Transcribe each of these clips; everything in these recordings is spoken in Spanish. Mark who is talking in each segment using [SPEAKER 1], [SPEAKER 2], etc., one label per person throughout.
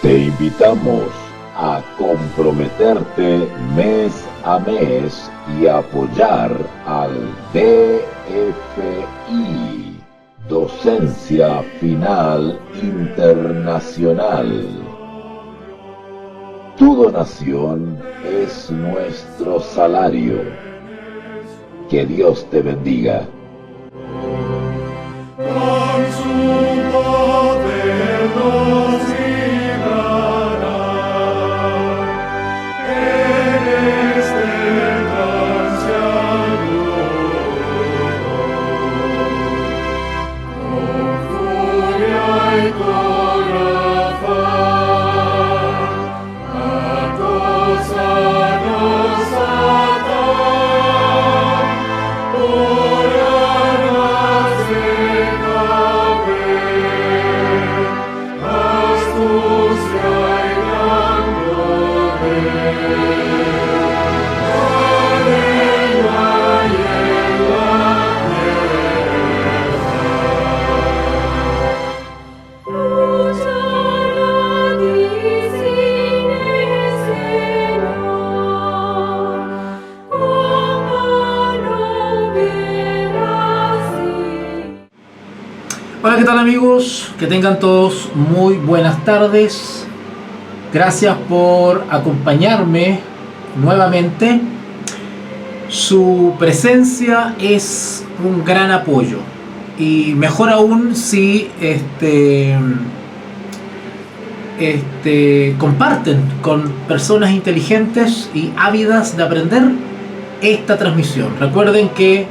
[SPEAKER 1] Te invitamos a comprometerte mes a mes y apoyar al DFI, Docencia Final Internacional. Tu donación es nuestro salario. Que Dios te bendiga.
[SPEAKER 2] Con su poder nos librará en este transiado. Con furia y con afán, acósanos, Satán, por armas de caber, astucia y gran poder. Aleluya y en la
[SPEAKER 3] Hola, ¿qué tal amigos? Que tengan todos muy buenas tardes. Gracias por acompañarme nuevamente. Su presencia es un gran apoyo. Y mejor aún si comparten con personas inteligentes y ávidas de aprender esta transmisión. Recuerden que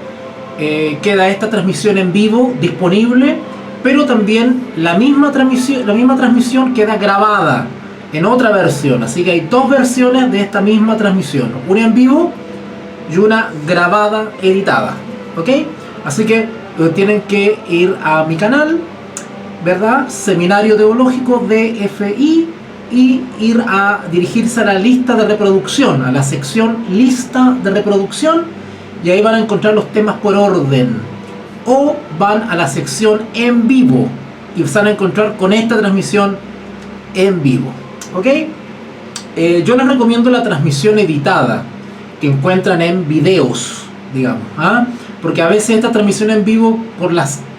[SPEAKER 3] queda esta transmisión en vivo disponible, pero también la misma transmisión queda grabada en otra versión. Así que hay dos versiones de esta misma transmisión, una en vivo y una grabada, editada, ¿ok? Así que tienen que ir a mi canal, ¿verdad? Seminario Teológico DFI, y ir a dirigirse a la lista de reproducción, a la sección lista de reproducción, y ahí van a encontrar los temas por orden. O van a la sección en vivo y se van a encontrar con esta transmisión en vivo, ¿ok? Yo les recomiendo la transmisión editada que encuentran en videos, digamos, porque a veces esta transmisión en vivo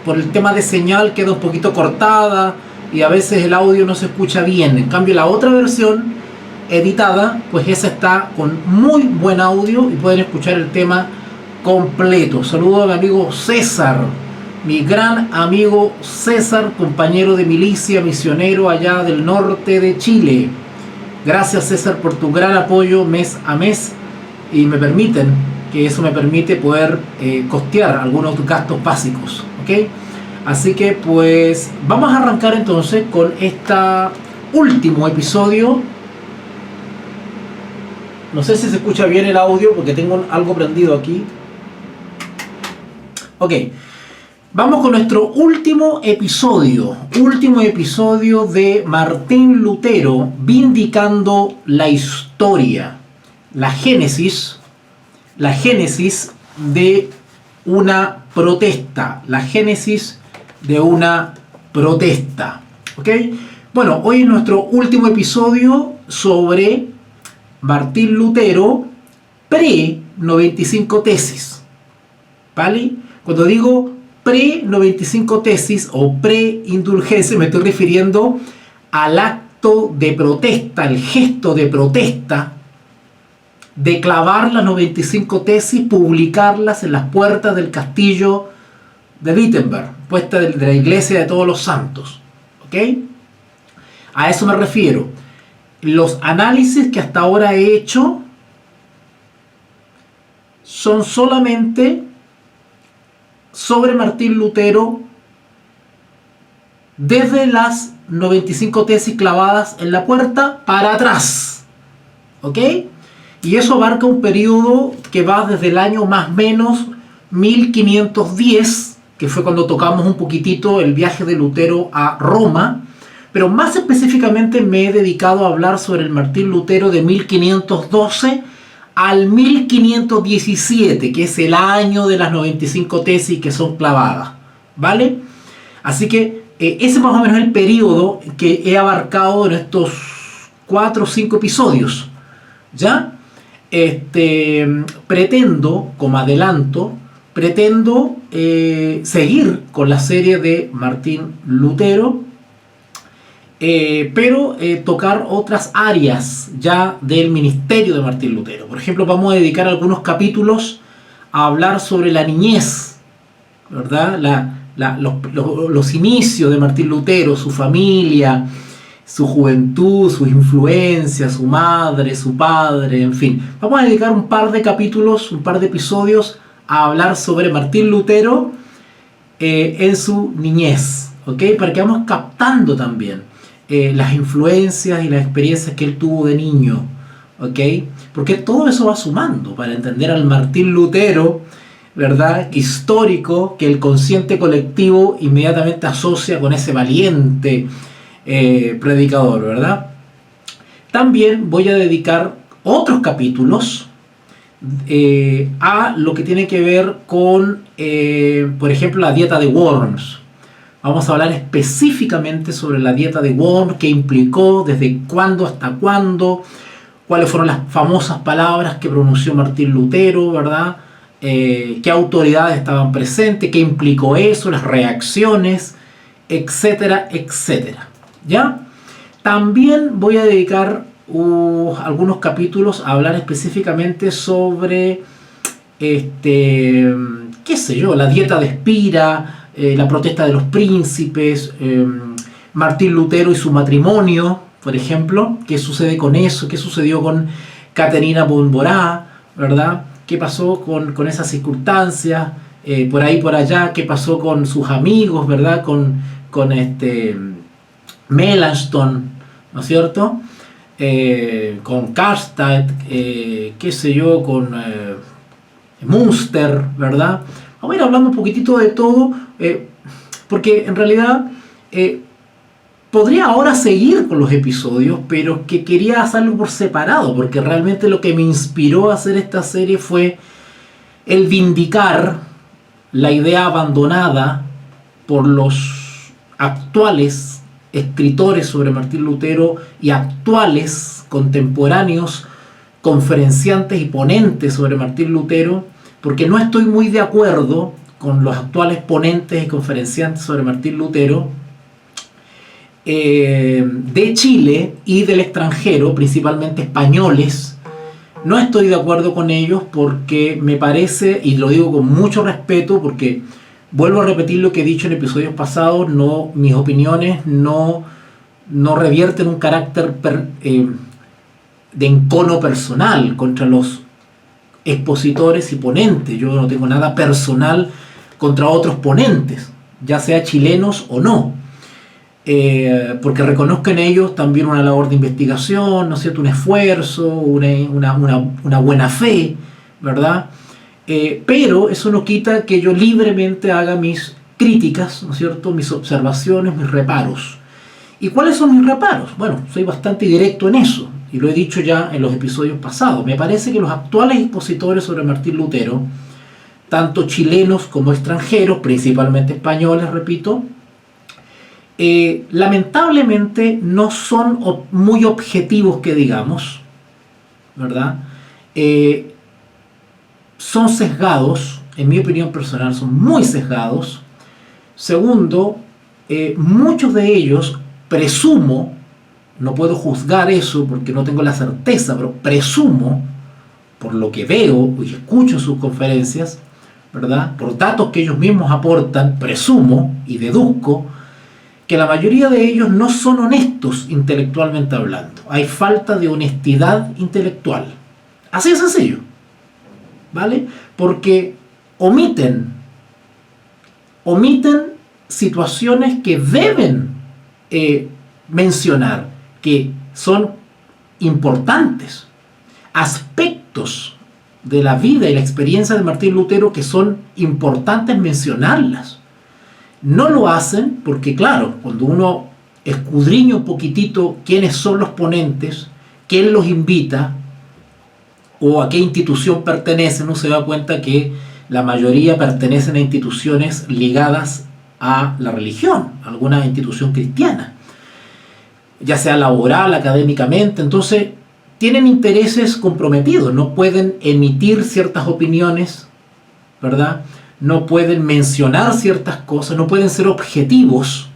[SPEAKER 3] por el tema de señal queda un poquito cortada y a veces el audio no se escucha bien. En cambio la otra versión editada, pues esa está con muy buen audio y pueden escuchar el tema completo. Saludo a mi amigo César, mi gran amigo César, compañero de milicia, misionero allá del norte de Chile. Gracias, César, por tu gran apoyo mes a mes, y me permite poder costear algunos gastos básicos, ¿ok? Así que pues vamos a arrancar entonces con este último episodio. No sé si se escucha bien el audio porque tengo algo prendido aquí. Ok, vamos con nuestro último episodio de Martín Lutero vindicando la historia, la génesis de una protesta, ¿ok? Bueno, hoy es nuestro último episodio sobre Martín Lutero pre-95 tesis, ¿vale? Cuando digo pre-95 tesis o pre-indulgencia, me estoy refiriendo al acto de protesta, el gesto de protesta de clavar las 95 tesis, publicarlas en las puertas del castillo de Wittenberg, puesta de la iglesia de todos los santos, ¿ok? A eso me refiero. Los análisis que hasta ahora he hecho son solamente sobre Martín Lutero desde las 95 tesis clavadas en la puerta para atrás, ¿ok? Y eso abarca un periodo que va desde el año más o menos 1510, que fue cuando tocamos un poquitito el viaje de Lutero a Roma, pero más específicamente me he dedicado a hablar sobre el Martín Lutero de 1512 al 1517, que es el año de las 95 tesis que son clavadas, ¿vale? Así que Ese es más o menos el periodo que he abarcado en estos 4 o 5 episodios. ¿Ya? Pretendo, como adelanto, seguir con la serie de Martín Lutero, pero tocar otras áreas ya del ministerio de Martín Lutero. Por ejemplo, vamos a dedicar algunos capítulos a hablar sobre la niñez, ¿verdad? Los inicios de Martín Lutero, su familia, su juventud, sus influencias, su madre, su padre, en fin. Vamos a dedicar un par de capítulos, un par de episodios a hablar sobre Martín Lutero en su niñez, ¿ok? Para que vamos captando también las influencias y las experiencias que él tuvo de niño, ¿ok? Porque todo eso va sumando para entender al Martín Lutero, ¿verdad?, histórico, que el consciente colectivo inmediatamente asocia con ese valiente predicador, ¿verdad? También voy a dedicar otros capítulos a lo que tiene que ver con, por ejemplo, la dieta de Worms. Vamos a hablar específicamente sobre la dieta de Worms, qué implicó, desde cuándo hasta cuándo, cuáles fueron las famosas palabras que pronunció Martín Lutero, ¿verdad? Qué autoridades estaban presentes, qué implicó eso, las reacciones, etcétera, etcétera. ¿Ya? También voy a dedicar algunos capítulos a hablar específicamente sobre qué sé yo, la dieta de Espira, la protesta de los príncipes, Martín Lutero y su matrimonio, por ejemplo, qué sucede con eso, qué sucedió con Caterina Bomborá, ¿verdad? ¿Qué pasó con esas circunstancias? Por ahí por allá, qué pasó con sus amigos, ¿verdad? Con Melanchthon, ¿no es cierto? Con Karlstadt, qué sé yo, con Münster, ¿verdad? Vamos a ir hablando un poquitito de todo, porque en realidad podría ahora seguir con los episodios, pero que quería hacerlo por separado, porque realmente lo que me inspiró a hacer esta serie fue el vindicar la idea abandonada por los actuales escritores sobre Martín Lutero y actuales contemporáneos conferenciantes y ponentes sobre Martín Lutero, porque no estoy muy de acuerdo con los actuales ponentes y conferenciantes sobre Martín Lutero de Chile y del extranjero, principalmente españoles. No estoy de acuerdo con ellos porque me parece, y lo digo con mucho respeto, porque vuelvo a repetir lo que he dicho en episodios pasados, mis opiniones no revierten un carácter de encono personal contra los expositores y ponentes. Yo no tengo nada personal contra otros ponentes, ya sea chilenos o no, porque reconozco en ellos también una labor de investigación, ¿no es cierto?, un esfuerzo, una buena fe, ¿verdad? Pero eso no quita que yo libremente haga mis críticas, ¿no es cierto?, mis observaciones, mis reparos. ¿Y cuáles son mis reparos? Bueno, soy bastante directo en eso, y lo he dicho ya en los episodios pasados. Me parece que los actuales expositores sobre Martín Lutero, tanto chilenos como extranjeros, principalmente españoles, repito, lamentablemente no son muy objetivos, que digamos, ¿verdad? Son sesgados, en mi opinión personal, son muy sesgados. Segundo, muchos de ellos, presumo, no puedo juzgar eso porque no tengo la certeza, pero presumo, por lo que veo y escucho en sus conferencias, ¿verdad?, por datos que ellos mismos aportan, presumo y deduzco que la mayoría de ellos no son honestos intelectualmente hablando. Hay falta de honestidad intelectual. Así de sencillo, ¿vale? Porque omiten situaciones que deben mencionar, que son importantes, aspectos de la vida y la experiencia de Martín Lutero que son importantes mencionarlas. No lo hacen porque, claro, cuando uno escudriña un poquitito quiénes son los ponentes, quién los invita o a qué institución pertenecen, uno se da cuenta que la mayoría pertenecen a instituciones ligadas a la religión, a alguna institución cristiana, ya sea laboral, académicamente. Entonces tienen intereses comprometidos, no pueden emitir ciertas opiniones, ¿verdad? No pueden mencionar ciertas cosas, no pueden ser objetivos.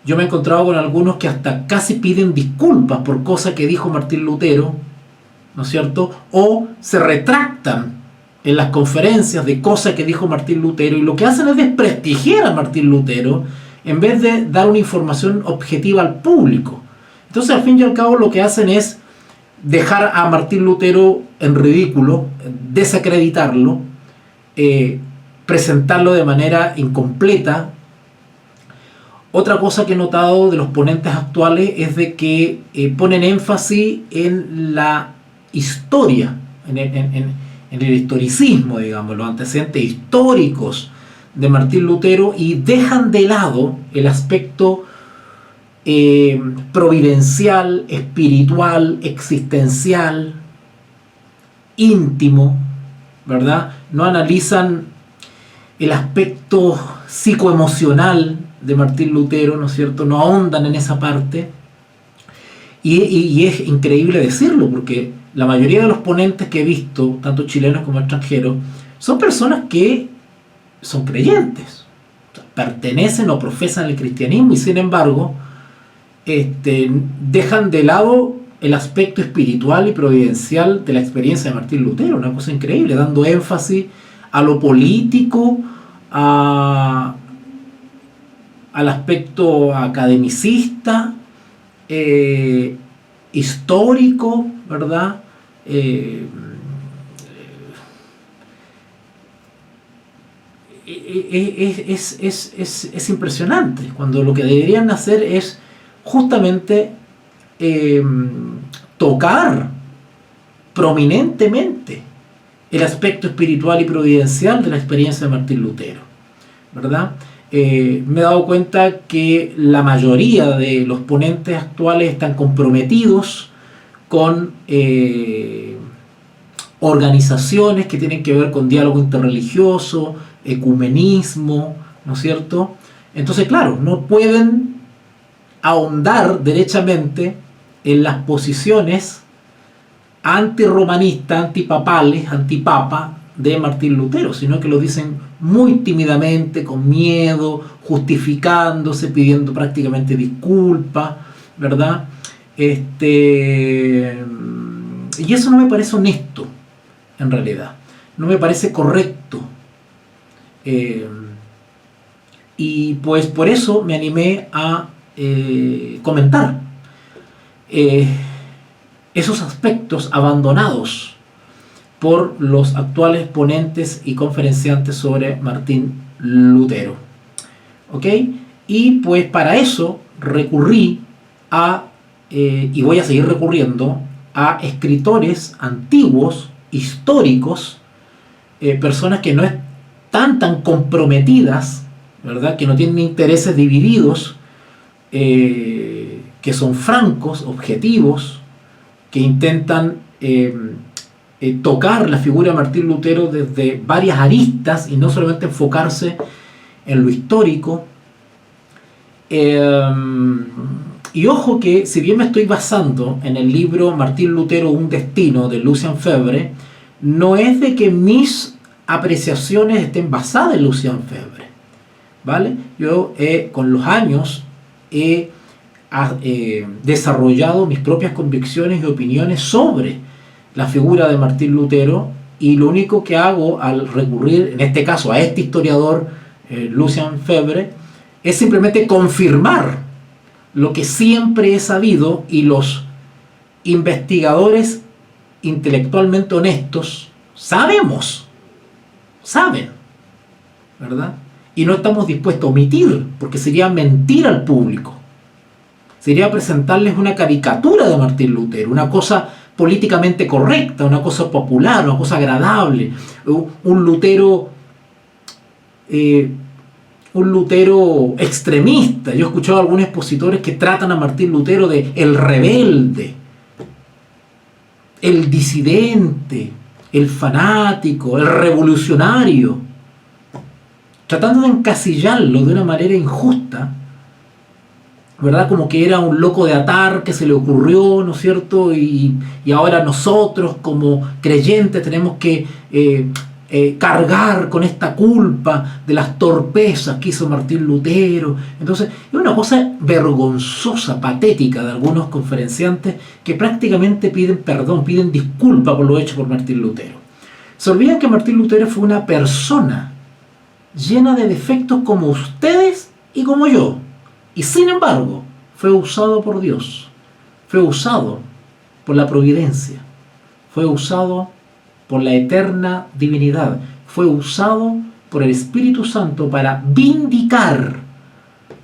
[SPEAKER 3] Yo me he encontrado con algunos que hasta casi piden disculpas por cosas que dijo Martín Lutero, ¿no es cierto? O se retractan en las conferencias de cosas que dijo Martín Lutero, y lo que hacen es desprestigiar a Martín Lutero en vez de dar una información objetiva al público. Entonces, al fin y al cabo, lo que hacen es dejar a Martín Lutero en ridículo, desacreditarlo, presentarlo de manera incompleta. Otra cosa que he notado de los ponentes actuales es de que ponen énfasis en la historia, en el historicismo, digamos, los antecedentes históricos de Martín Lutero, y dejan de lado el aspecto providencial, espiritual, existencial, íntimo, ¿verdad? No analizan el aspecto psicoemocional de Martín Lutero, ¿no es cierto? No ahondan en esa parte. Y es increíble decirlo, porque la mayoría de los ponentes que he visto, tanto chilenos como extranjeros, son personas que son creyentes, o sea, pertenecen o profesan el cristianismo, y sin embargo dejan de lado el aspecto espiritual y providencial de la experiencia de Martín Lutero. Una cosa increíble, dando énfasis a lo político, al aspecto academicista, histórico, ¿verdad? Es impresionante, cuando lo que deberían hacer es justamente tocar prominentemente el aspecto espiritual y providencial de la experiencia de Martín Lutero, ¿verdad? Me he dado cuenta que la mayoría de los ponentes actuales están comprometidos con organizaciones que tienen que ver con diálogo interreligioso, ecumenismo, ¿no es cierto? Entonces, claro, no pueden ahondar derechamente en las posiciones antirromanistas, antipapales, antipapa de Martín Lutero, sino que lo dicen muy tímidamente, con miedo, justificándose, pidiendo prácticamente disculpas, ¿verdad? Y eso no me parece honesto, en realidad. No me parece correcto. Y pues por eso me animé a comentar esos aspectos abandonados por los actuales ponentes y conferenciantes sobre Martín Lutero. ¿Ok? Y pues para eso recurrí a, y voy a seguir recurriendo, a escritores antiguos, históricos, personas que no están tan comprometidas, ¿verdad? Que no tienen intereses divididos, que son francos, objetivos, que intentan tocar la figura de Martín Lutero desde varias aristas y no solamente enfocarse en lo histórico. Y ojo que, si bien me estoy basando en el libro Martín Lutero, un destino, de Lucien Febvre, no es de que mis apreciaciones estén basadas en Lucien Febvre, ¿vale? Yo con los años he desarrollado mis propias convicciones y opiniones sobre la figura de Martín Lutero, y lo único que hago al recurrir, en este caso, a este historiador, Lucien Febvre, es simplemente confirmar lo que siempre he sabido, y los investigadores intelectualmente honestos saben, ¿verdad? Y no estamos dispuestos a omitir, porque sería mentir al público. Sería presentarles una caricatura de Martín Lutero, una cosa políticamente correcta, una cosa popular, una cosa agradable, un Lutero extremista. Yo he escuchado a algunos expositores que tratan a Martín Lutero de el rebelde, el disidente, el fanático, el revolucionario. tratando de encasillarlo de una manera injusta, ¿verdad? Como que era un loco de atar que se le ocurrió, ¿no es cierto? Y ahora nosotros como creyentes tenemos que cargar con esta culpa de las torpezas que hizo Martín Lutero. Entonces es una cosa vergonzosa, patética de algunos conferenciantes que prácticamente piden perdón, piden disculpa por lo hecho por Martín Lutero. Se olvidan que Martín Lutero fue una persona llena de defectos como ustedes y como yo. Y sin embargo, fue usado por Dios, fue usado por la providencia, fue usado por la eterna divinidad, fue usado por el Espíritu Santo para vindicar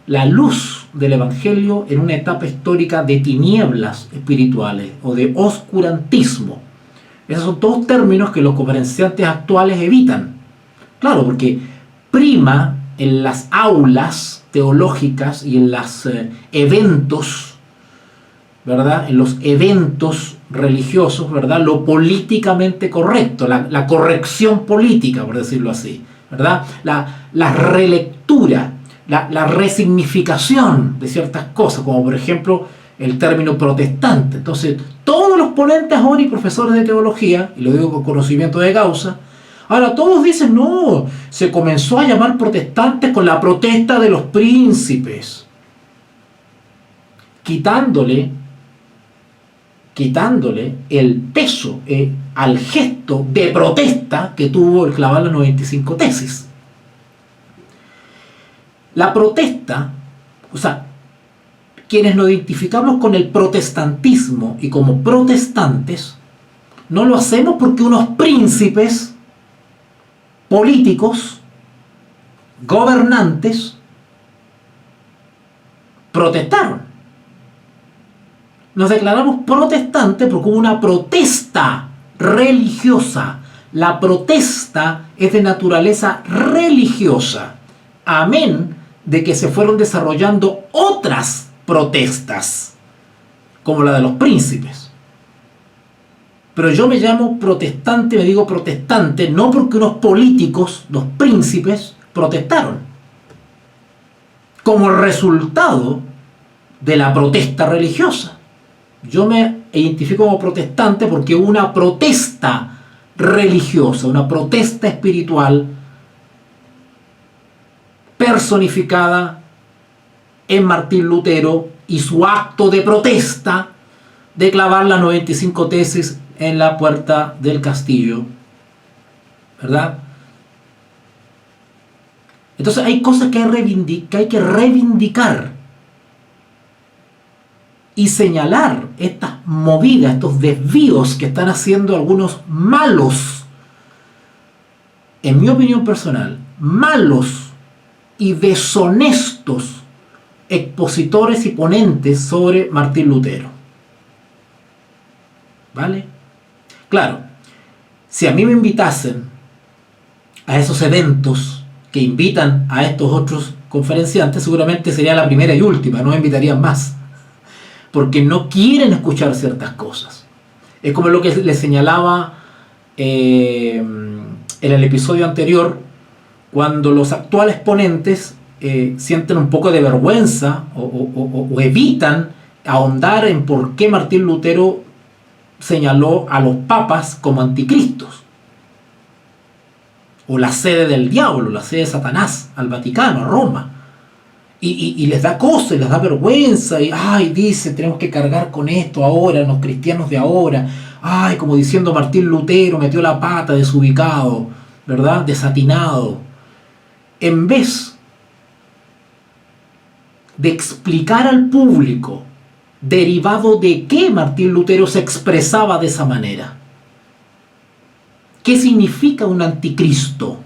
[SPEAKER 3] la luz del Evangelio en una etapa histórica de tinieblas espirituales o de oscurantismo. Esos son todos términos que los conferenciantes actuales evitan. Claro, porque prima en las aulas teológicas y en los eventos, ¿verdad? En los eventos religiosos, ¿verdad? Lo políticamente correcto, la corrección política, por decirlo así, ¿verdad? La relectura, la resignificación de ciertas cosas, como por ejemplo el término protestante. Entonces, todos los ponentes ahora y profesores de teología, y lo digo con conocimiento de causa, ahora todos dicen, no, se comenzó a llamar protestantes con la protesta de los príncipes, quitándole el peso al gesto de protesta que tuvo el clavar las 95 tesis. La protesta, o sea, quienes nos identificamos con el protestantismo y como protestantes, no lo hacemos porque unos príncipes políticos, gobernantes, protestaron. Nos declaramos protestantes porque hubo una protesta religiosa. La protesta es de naturaleza religiosa. Amén de que se fueron desarrollando otras protestas, como la de los príncipes. Pero yo me llamo protestante, me digo protestante, no porque unos políticos, los príncipes, protestaron. Como resultado de la protesta religiosa. Yo me identifico como protestante porque hubo una protesta religiosa, una protesta espiritual personificada en Martín Lutero y su acto de protesta de clavar las 95 tesis en la puerta del castillo, ¿verdad? Entonces hay cosas que hay que reivindicar y señalar estas movidas, estos desvíos que están haciendo algunos malos, en mi opinión personal, malos y deshonestos expositores y ponentes sobre Martín Lutero. ¿Vale? Claro, si a mí me invitasen a esos eventos que invitan a estos otros conferenciantes, seguramente sería la primera y última, no me invitarían más, porque no quieren escuchar ciertas cosas. Es como lo que les señalaba en el episodio anterior, cuando los actuales ponentes sienten un poco de vergüenza o evitan ahondar en por qué Martín Lutero señaló a los papas como anticristos, o la sede del diablo, la sede de Satanás, al Vaticano, a Roma, y les da cosa y les da vergüenza, y dice, tenemos que cargar con esto ahora, los cristianos de ahora, como diciendo Martín Lutero metió la pata, desubicado, ¿verdad? Desatinado. En vez de explicar al público derivado de qué Martín Lutero se expresaba de esa manera. ¿Qué significa un anticristo?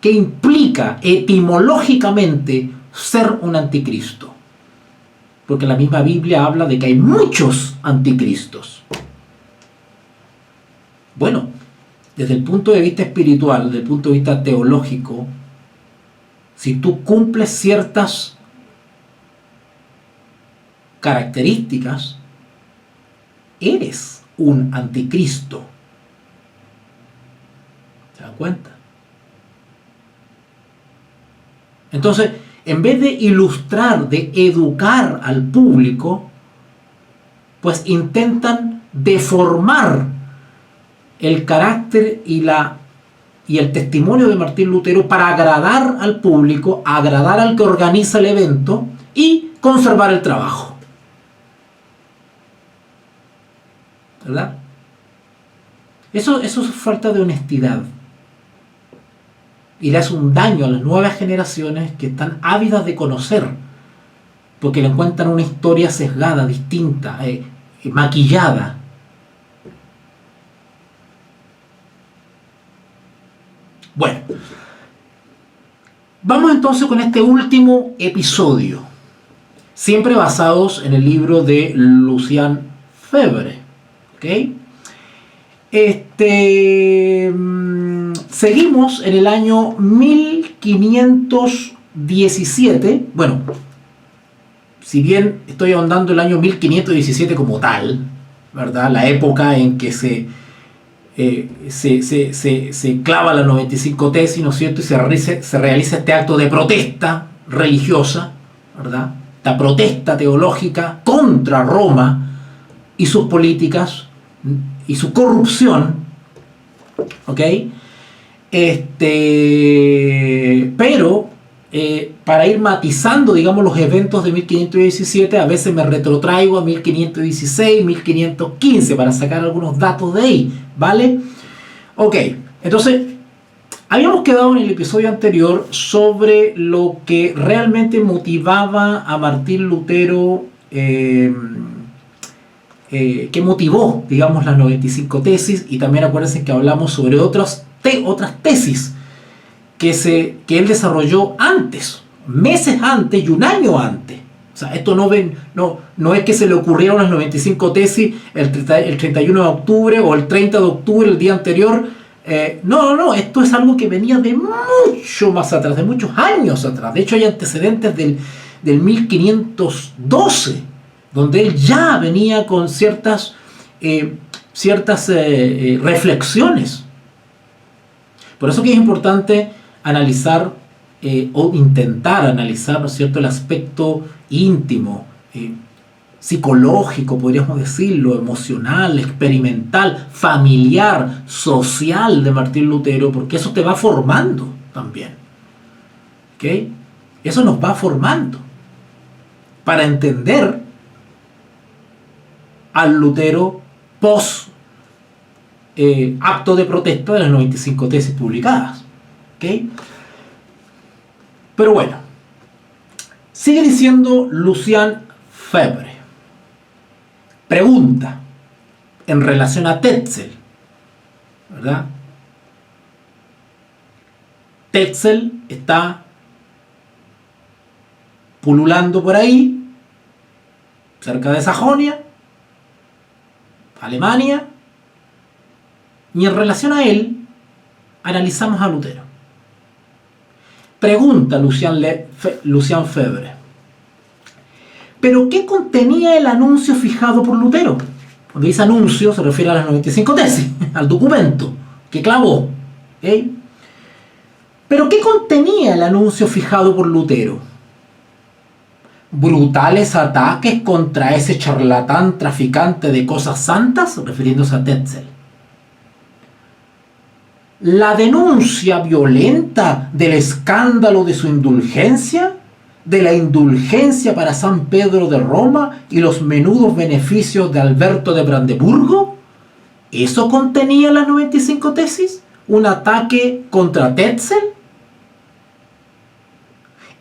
[SPEAKER 3] ¿Qué implica etimológicamente ser un anticristo? Porque la misma Biblia habla de que hay muchos anticristos. Bueno, desde el punto de vista espiritual, desde el punto de vista teológico, si tú cumples ciertas características, eres un anticristo. ¿Se dan cuenta? Entonces, en vez de ilustrar, de educar al público, pues intentan deformar el carácter y el testimonio de Martín Lutero para agradar al público, agradar al que organiza el evento y conservar el trabajo. ¿Verdad? Eso es falta de honestidad. Y le hace un daño a las nuevas generaciones que están ávidas de conocer, porque le encuentran una historia sesgada, distinta, maquillada. Bueno, vamos entonces con este último episodio, siempre basados en el libro de Lucien Febvre. ¿Ok? Seguimos en el año 1517. Bueno, si bien estoy ahondando el año 1517 como tal, ¿verdad? La época en que se clava la 95 tesis, ¿no es cierto? Y se realiza este acto de protesta religiosa, ¿verdad? Esta protesta teológica contra Roma y sus políticas y su corrupción, ¿ok? Pero para ir matizando, digamos, los eventos de 1517, a veces me retrotraigo a 1516, 1515 para sacar algunos datos de ahí, ¿vale? Ok, entonces habíamos quedado en el episodio anterior sobre lo que realmente motivaba a Martín Lutero, que motivó, digamos, las 95 tesis, y también acuérdense que hablamos sobre otras tesis que él desarrolló antes, meses antes y un año antes. O sea, esto no es que se le ocurrieron las 95 tesis el 31 de octubre o el 30 de octubre, el día anterior. No, esto es algo que venía de mucho más atrás, de muchos años atrás. De hecho, hay antecedentes del 1512, donde él ya venía con ciertas reflexiones. Por eso que es importante analizar o intentar analizar, ¿no es cierto?, el aspecto íntimo, psicológico, podríamos decirlo, emocional, experimental, familiar, social de Martín Lutero, porque eso te va formando también. ¿Ok? Eso nos va formando para entender al Lutero post acto de protesta de las 95 tesis publicadas. ¿Ok? Pero bueno, sigue diciendo Lucien Febvre. Pregunta en relación a Tetzel, ¿verdad? Tetzel está pululando por ahí, cerca de Sajonia, Alemania, y en relación a él analizamos a Lutero. Pregunta Lucien Febvre: ¿pero qué contenía el anuncio fijado por Lutero? Cuando dice anuncio se refiere a las 95 tesis, al documento que clavó. ¿Okay? ¿Pero qué contenía el anuncio fijado por Lutero? ¿Brutales ataques contra ese charlatán traficante de cosas santas? Refiriéndose a Tetzel. ¿La denuncia violenta del escándalo de su indulgencia? ¿De la indulgencia para San Pedro de Roma y los menudos beneficios de Alberto de Brandeburgo? ¿Eso contenía las 95 tesis? ¿Un ataque contra Tetzel?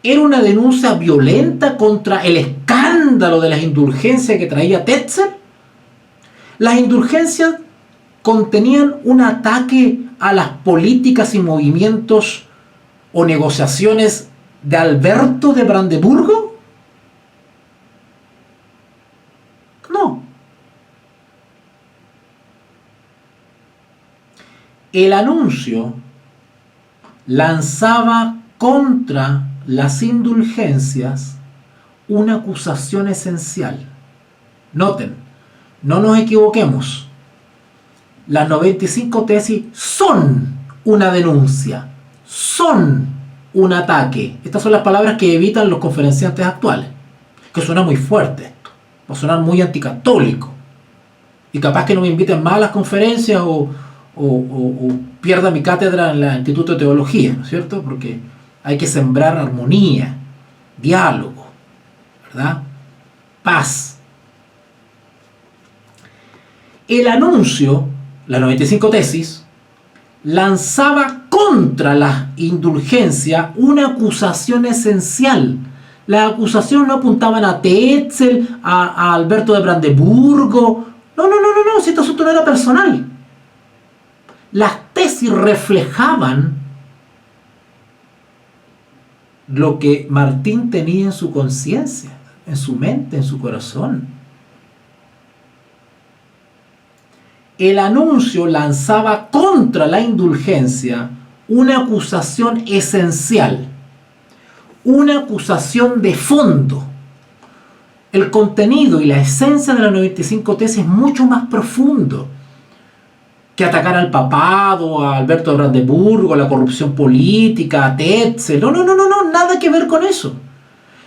[SPEAKER 3] ¿Era una denuncia violenta contra el escándalo de las indulgencias que traía Tetzel? Las indulgencias contenían un ataque a las políticas y movimientos o negociaciones de Alberto de Brandeburgo. No. El anuncio lanzaba contra las indulgencias una acusación esencial. Noten, no nos equivoquemos. Las 95 tesis son una denuncia, son un ataque. Estas son las palabras que evitan los conferenciantes actuales, que suena muy fuerte esto, va a sonar muy anticatólico, y capaz que no me inviten más a las conferencias o pierda mi cátedra en el Instituto de Teología, ¿no es cierto? Porque hay que sembrar armonía, diálogo, ¿verdad? Paz. El anuncio, la 95 tesis, lanzaba contra la indulgencia una acusación esencial. Las acusaciones no apuntaban a Tetzel, a Alberto de Brandeburgo. No, si este asunto no era personal. Las tesis reflejaban lo que Martín tenía en su conciencia, en su mente, en su corazón. El anuncio lanzaba contra la indulgencia una acusación esencial, una acusación de fondo. El contenido y la esencia de la 95 tesis es mucho más profundo que atacar al papado, a Alberto de Brandeburgo, a la corrupción política, a Tetzel. No, nada que ver con eso.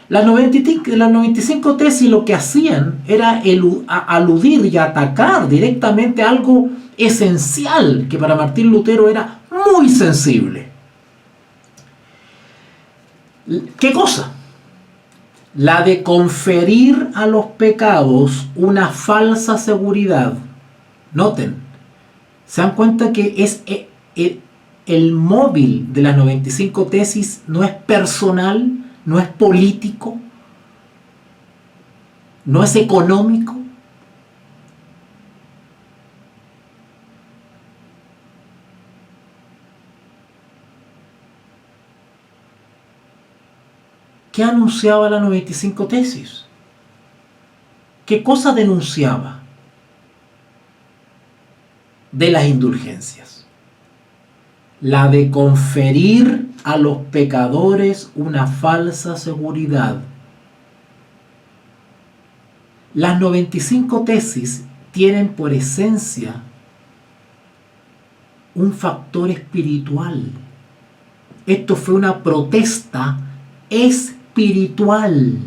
[SPEAKER 3] Las 95 tesis lo que hacían era aludir y atacar directamente algo esencial que para Martín Lutero era muy sensible. ¿Qué cosa? La de conferir a los pecados una falsa seguridad. Noten, se dan cuenta que es el móvil de las 95 tesis no es personal, no es político, no es económico. ¿Qué anunciaba la 95 tesis? ¿Qué cosa denunciaba de las indulgencias? La de conferir a los pecadores una falsa seguridad. Las 95 tesis tienen por esencia un factor espiritual. Esto fue una protesta espiritual.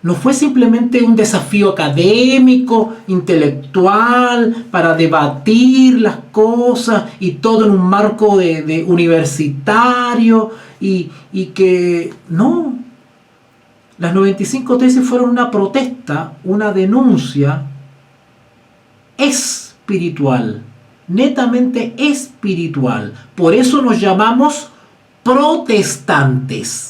[SPEAKER 3] No fue simplemente un desafío académico, intelectual, para debatir las cosas y todo en un marco de universitario y que no. Las 95 tesis fueron una protesta, una denuncia espiritual, netamente espiritual. Por eso nos llamamos protestantes,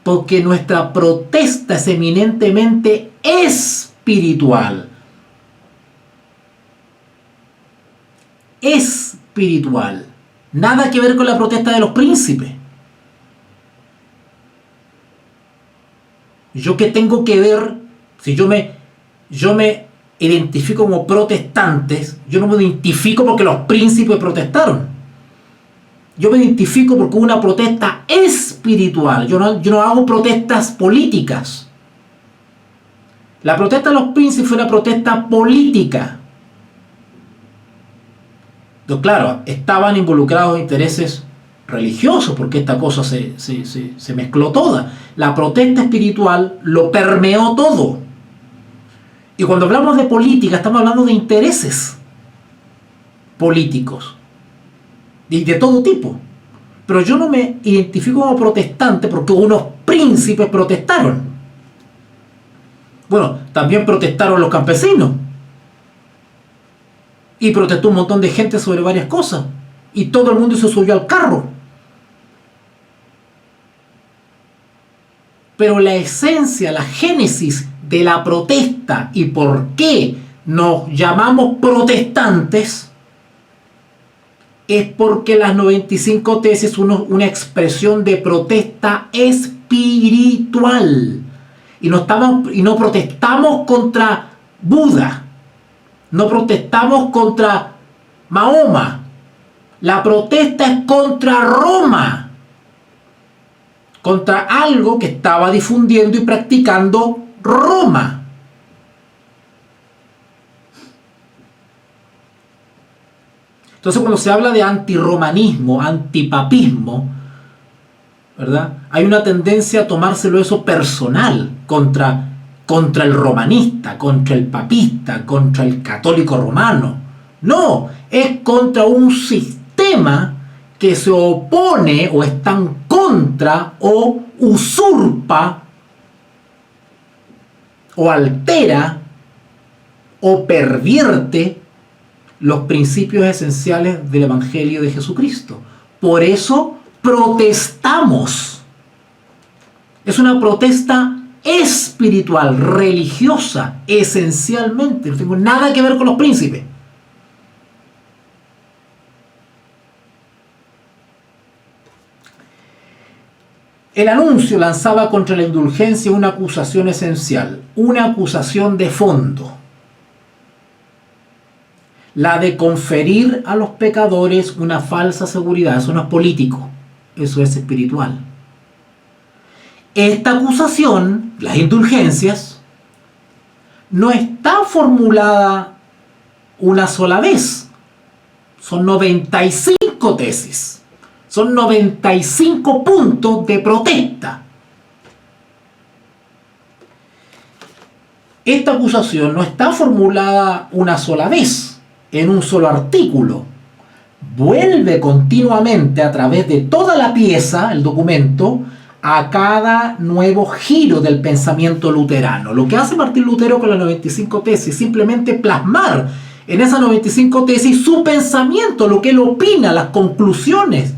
[SPEAKER 3] porque nuestra protesta es eminentemente espiritual. Espiritual. Nada que ver con la protesta de los príncipes. ¿Yo qué tengo que ver? Si yo me identifico como protestantes, yo no me identifico porque los príncipes protestaron. Yo me identifico porque hubo una protesta espiritual. Yo no hago protestas políticas. La protesta de los príncipes fue una protesta política. Entonces, claro, estaban involucrados intereses religiosos porque esta cosa se mezcló toda. La protesta espiritual lo permeó todo. Y cuando hablamos de política, estamos hablando de intereses políticos. Y de todo tipo. Pero yo no me identifico como protestante porque unos príncipes protestaron. Bueno, también protestaron los campesinos. Y protestó un montón de gente sobre varias cosas. Y todo el mundo se subió al carro. Pero la esencia, la génesis de la protesta y por qué nos llamamos protestantes es porque las 95 tesis son una expresión de protesta espiritual. Y no protestamos contra Buda, no protestamos contra Mahoma. La protesta es contra Roma, contra algo que estaba difundiendo y practicando Roma. Entonces, cuando se habla de antirromanismo, antipapismo, ¿verdad? Hay una tendencia a tomárselo eso personal contra el romanista, contra el papista, contra el católico romano. No, es contra un sistema que se opone o está en contra o usurpa o altera o pervierte los principios esenciales del Evangelio de Jesucristo. Por eso protestamos. Es una protesta espiritual, religiosa, esencialmente. No tengo nada que ver con los príncipes. El anuncio lanzaba contra la indulgencia una acusación esencial, una acusación de fondo. La de conferir a los pecadores una falsa seguridad. Eso no es político, eso es espiritual. Esta acusación, las indulgencias, no está formulada una sola vez. Son 95 tesis. Son 95 puntos de protesta. Esta acusación no está formulada una sola vez, en un solo artículo. Vuelve continuamente a través de toda la pieza, el documento, a cada nuevo giro del pensamiento luterano. Lo que hace Martín Lutero con las 95 tesis es simplemente plasmar en esas 95 tesis su pensamiento, lo que él opina, las conclusiones,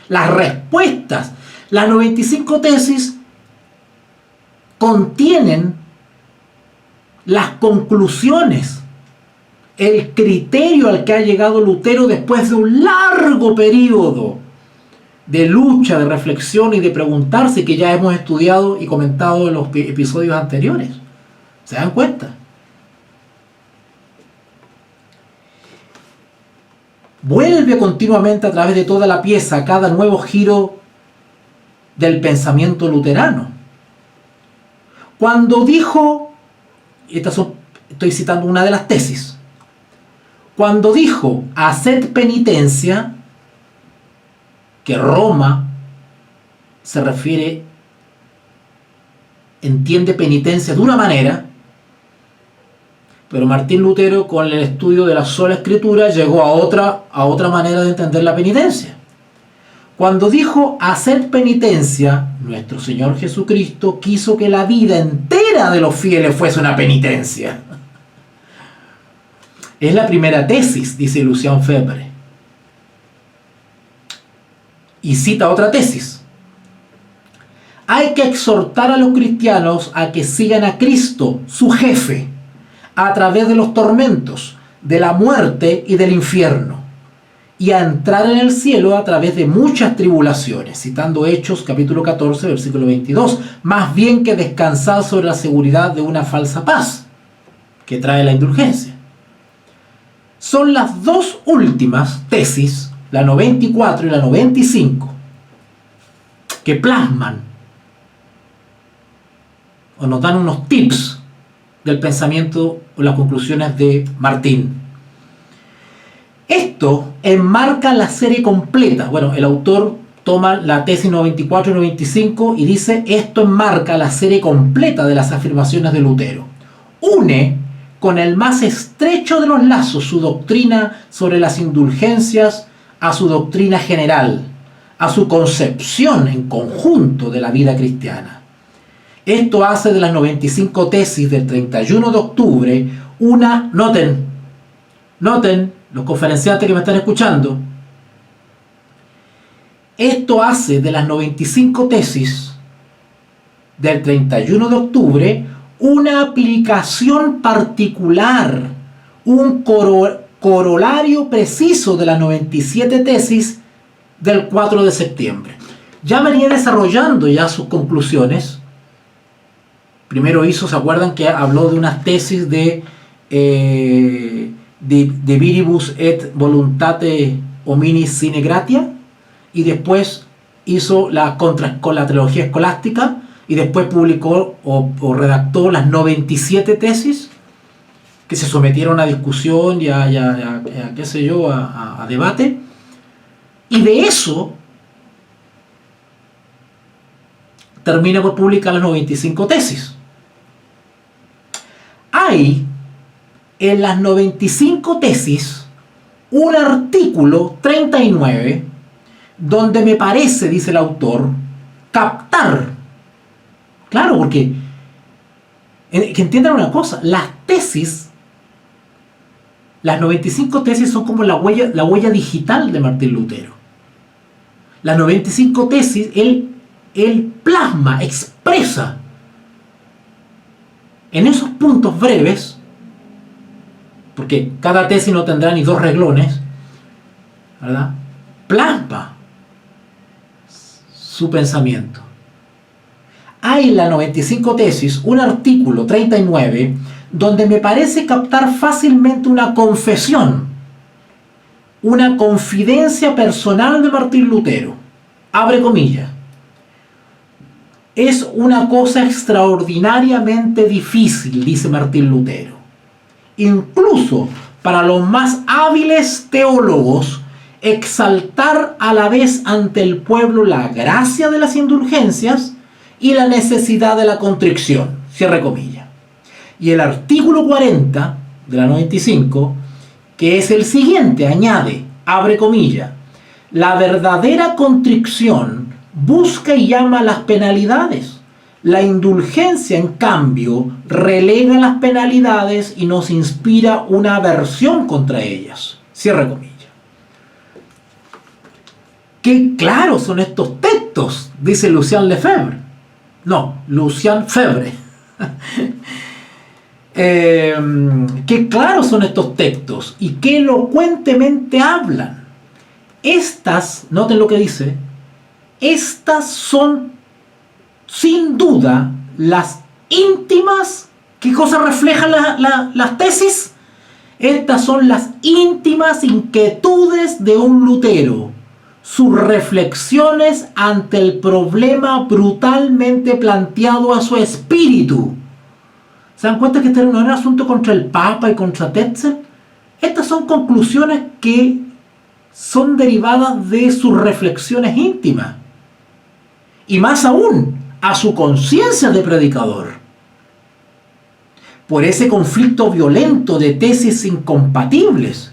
[SPEAKER 3] las respuestas. Las 95 tesis contienen las conclusiones, el criterio al que ha llegado Lutero después de un largo periodo de lucha, de reflexión y de preguntarse, que ya hemos estudiado y comentado en los episodios anteriores. ¿Se dan cuenta? Vuelve continuamente a través de toda la pieza, a cada nuevo giro del pensamiento luterano. Cuando dijo, estoy citando una de las tesis, cuando dijo, haced penitencia, que Roma se refiere, entiende penitencia de una manera, pero Martín Lutero, con el estudio de la sola escritura, llegó a otra manera de entender la penitencia. Cuando dijo hacer penitencia, nuestro Señor Jesucristo quiso que la vida entera de los fieles fuese una penitencia. Es la primera tesis, dice Lucien Febvre. Y cita otra tesis. Hay que exhortar a los cristianos a que sigan a Cristo, su jefe, a través de los tormentos, de la muerte y del infierno, y a entrar en el cielo a través de muchas tribulaciones, citando Hechos capítulo 14, versículo 22, más bien que descansar sobre la seguridad de una falsa paz que trae la indulgencia. Son las dos últimas tesis, la 94 y la 95, que plasman o nos dan unos tips del pensamiento o las conclusiones de Martín. Esto enmarca la serie completa. Bueno, el autor toma la tesis 94 y 95 y dice, esto enmarca la serie completa de las afirmaciones de Lutero. Une con el más estrecho de los lazos su doctrina sobre las indulgencias a su doctrina general, a su concepción en conjunto de la vida cristiana. Esto hace de las 95 tesis del 31 de octubre una, noten, los conferenciantes que me están escuchando, esto hace de las 95 tesis del 31 de octubre una aplicación particular, un corolario preciso de las 97 tesis del 4 de septiembre. Ya venía desarrollando ya sus conclusiones. Primero ¿se acuerdan que habló de unas tesis de viribus et voluntate homini sine gratia? Y después hizo con la trilogía escolástica, y después publicó o redactó las 97 tesis que se sometieron a discusión y a debate. Y de eso termina por publicar las 95 tesis. Hay en las 95 tesis un artículo 39 donde me parece, dice el autor, captar. Claro, porque que entiendan una cosa, las tesis, las 95 tesis son como la huella digital de Martín Lutero. Las 95 tesis, él plasma, expresa en esos puntos breves, porque cada tesis no tendrá ni 2 renglones, ¿verdad? Plasma su pensamiento. Hay en la 95 tesis un artículo 39 donde me parece captar fácilmente una confesión, una confidencia personal de Martín Lutero. Abre comillas. Es una cosa extraordinariamente difícil, dice Martín Lutero, incluso para los más hábiles teólogos, exaltar a la vez ante el pueblo la gracia de las indulgencias y la necesidad de la contrición. Cierre comillas. Y el artículo 40 de la 95, que es el siguiente, añade, abre comillas, la verdadera contrición busca y llama las penalidades. La indulgencia, en cambio, relega las penalidades y nos inspira una aversión contra ellas. Cierre comillas. ¡Qué claros son estos textos!, dice Lucien Lefebvre. No, Lucien Febvre. Qué claros son estos textos y qué elocuentemente hablan. Estas, noten lo que dice, estas son sin duda las íntimas. ¿Qué cosa reflejan las tesis? Estas son las íntimas inquietudes de un Lutero, sus reflexiones ante el problema brutalmente planteado a su espíritu. ¿Se dan cuenta que este no era un asunto contra el Papa y contra Tetzel? Estas son conclusiones que son derivadas de sus reflexiones íntimas. Y más aún, a su conciencia de predicador. Por ese conflicto violento de tesis incompatibles.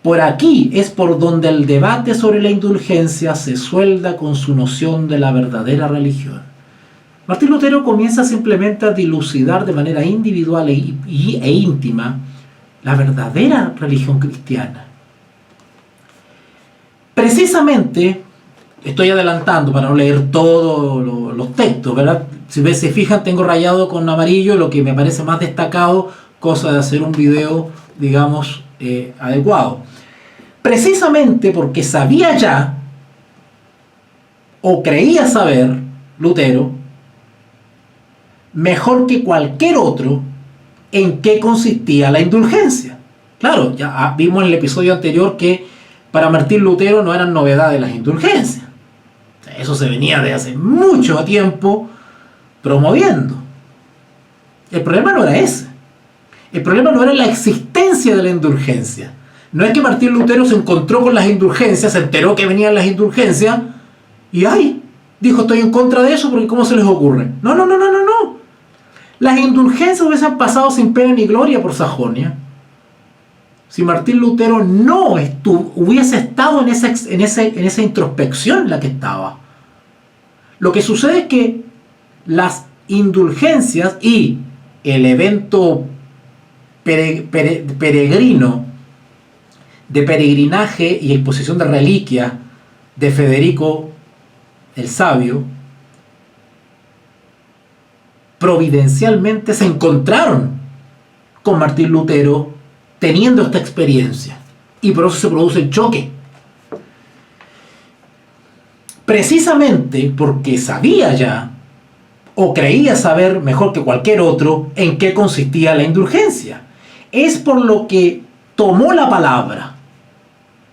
[SPEAKER 3] Por aquí es por donde el debate sobre la indulgencia se suelda con su noción de la verdadera religión. Martín Lutero comienza simplemente a dilucidar de manera individual e íntima la verdadera religión cristiana. Precisamente, estoy adelantando para no leer todos los textos, ¿verdad? Si se fijan, tengo rayado con amarillo lo que me parece más destacado, cosa de hacer un video, digamos, adecuado. Precisamente porque sabía ya, o creía saber, Lutero, mejor que cualquier otro, en qué consistía la indulgencia. Claro, ya vimos en el episodio anterior que para Martín Lutero no eran novedades las indulgencias. Eso se venía de hace mucho tiempo promoviendo. El problema no era ese. El problema no era la existencia de la indulgencia. No es que Martín Lutero se encontró con las indulgencias, se enteró que venían las indulgencias y ¡ay! Dijo, estoy en contra de eso porque ¿cómo se les ocurre? No. Las indulgencias hubiesen pasado sin pena ni gloria por Sajonia si Martín Lutero no hubiese estado en esa introspección en la que estaba. Lo que sucede es que las indulgencias y el evento peregrino de peregrinaje y exposición de reliquias de Federico el Sabio providencialmente se encontraron con Martín Lutero teniendo esta experiencia y por eso se produce el choque. Precisamente porque sabía ya o creía saber mejor que cualquier otro en qué consistía la indulgencia. Es por lo que tomó la palabra.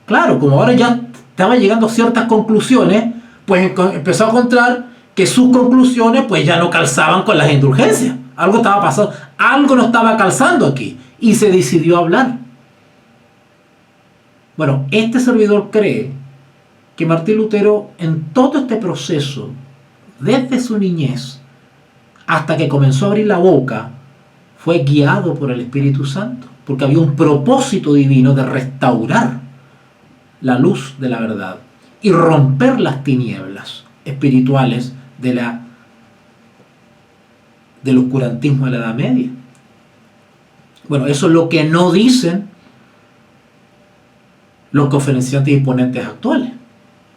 [SPEAKER 3] Claro, como ahora ya estaba llegando a ciertas conclusiones, pues empezó a encontrar que sus conclusiones pues ya no calzaban con las indulgencias. Algo estaba pasando, algo no estaba calzando aquí y se decidió a hablar. Bueno, este servidor cree que Martín Lutero en todo este proceso desde su niñez hasta que comenzó a abrir la boca, fue guiado por el Espíritu Santo, porque había un propósito divino de restaurar la luz de la verdad y romper las tinieblas espirituales del oscurantismo de la Edad Media. Bueno, eso es lo que no dicen los conferenciantes y ponentes actuales.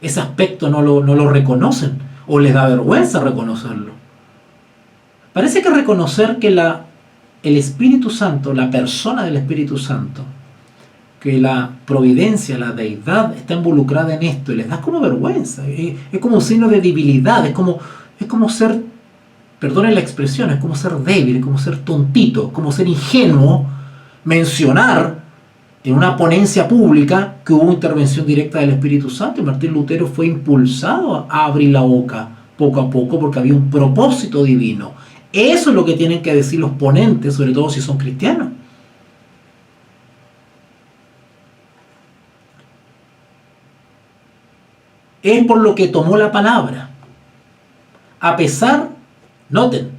[SPEAKER 3] Ese aspecto no lo reconocen o les da vergüenza reconocerlo. Parece que reconocer que el Espíritu Santo, la persona del Espíritu Santo, que la providencia, la deidad está involucrada en esto y les da como vergüenza. Es como un signo de debilidad, es como ser, perdonen la expresión, es como ser débil, es como ser tontito, como ser ingenuo, mencionar en una ponencia pública que hubo intervención directa del Espíritu Santo y Martín Lutero fue impulsado a abrir la boca poco a poco porque había un propósito divino. Eso es lo que tienen que decir los ponentes, sobre todo si son cristianos. Es por lo que tomó la palabra. A pesar, noten,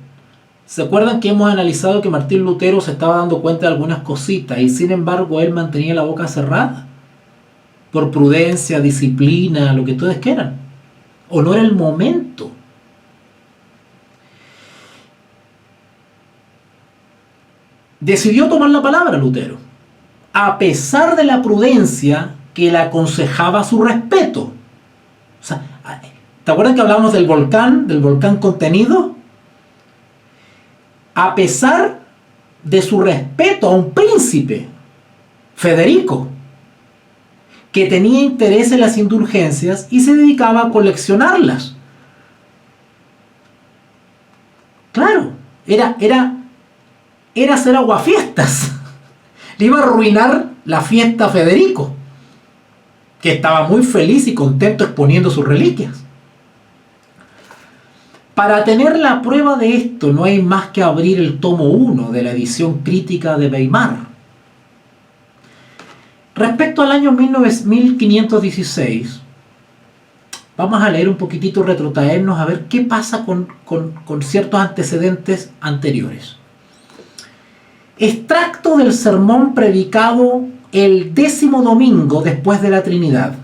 [SPEAKER 3] ¿se acuerdan que hemos analizado que Martín Lutero se estaba dando cuenta de algunas cositas y sin embargo él mantenía la boca cerrada? Por prudencia, disciplina, lo que ustedes quieran. ¿O no era el momento? Decidió tomar la palabra Lutero, a pesar de la prudencia que le aconsejaba su respeto. O sea, ¿te acuerdas que hablamos del volcán contenido? A pesar de su respeto a un príncipe, Federico, que tenía interés en las indulgencias y se dedicaba a coleccionarlas. Claro, era hacer aguafiestas. Le iba a arruinar la fiesta a Federico, que estaba muy feliz y contento exponiendo sus reliquias. Para tener la prueba de esto no hay más que abrir el tomo 1 de la edición crítica de Weimar. Respecto al año 1516, vamos a leer un poquitito, retrotraernos a ver qué pasa con ciertos antecedentes anteriores. Extracto del sermón predicado el 10º domingo después de la Trinidad.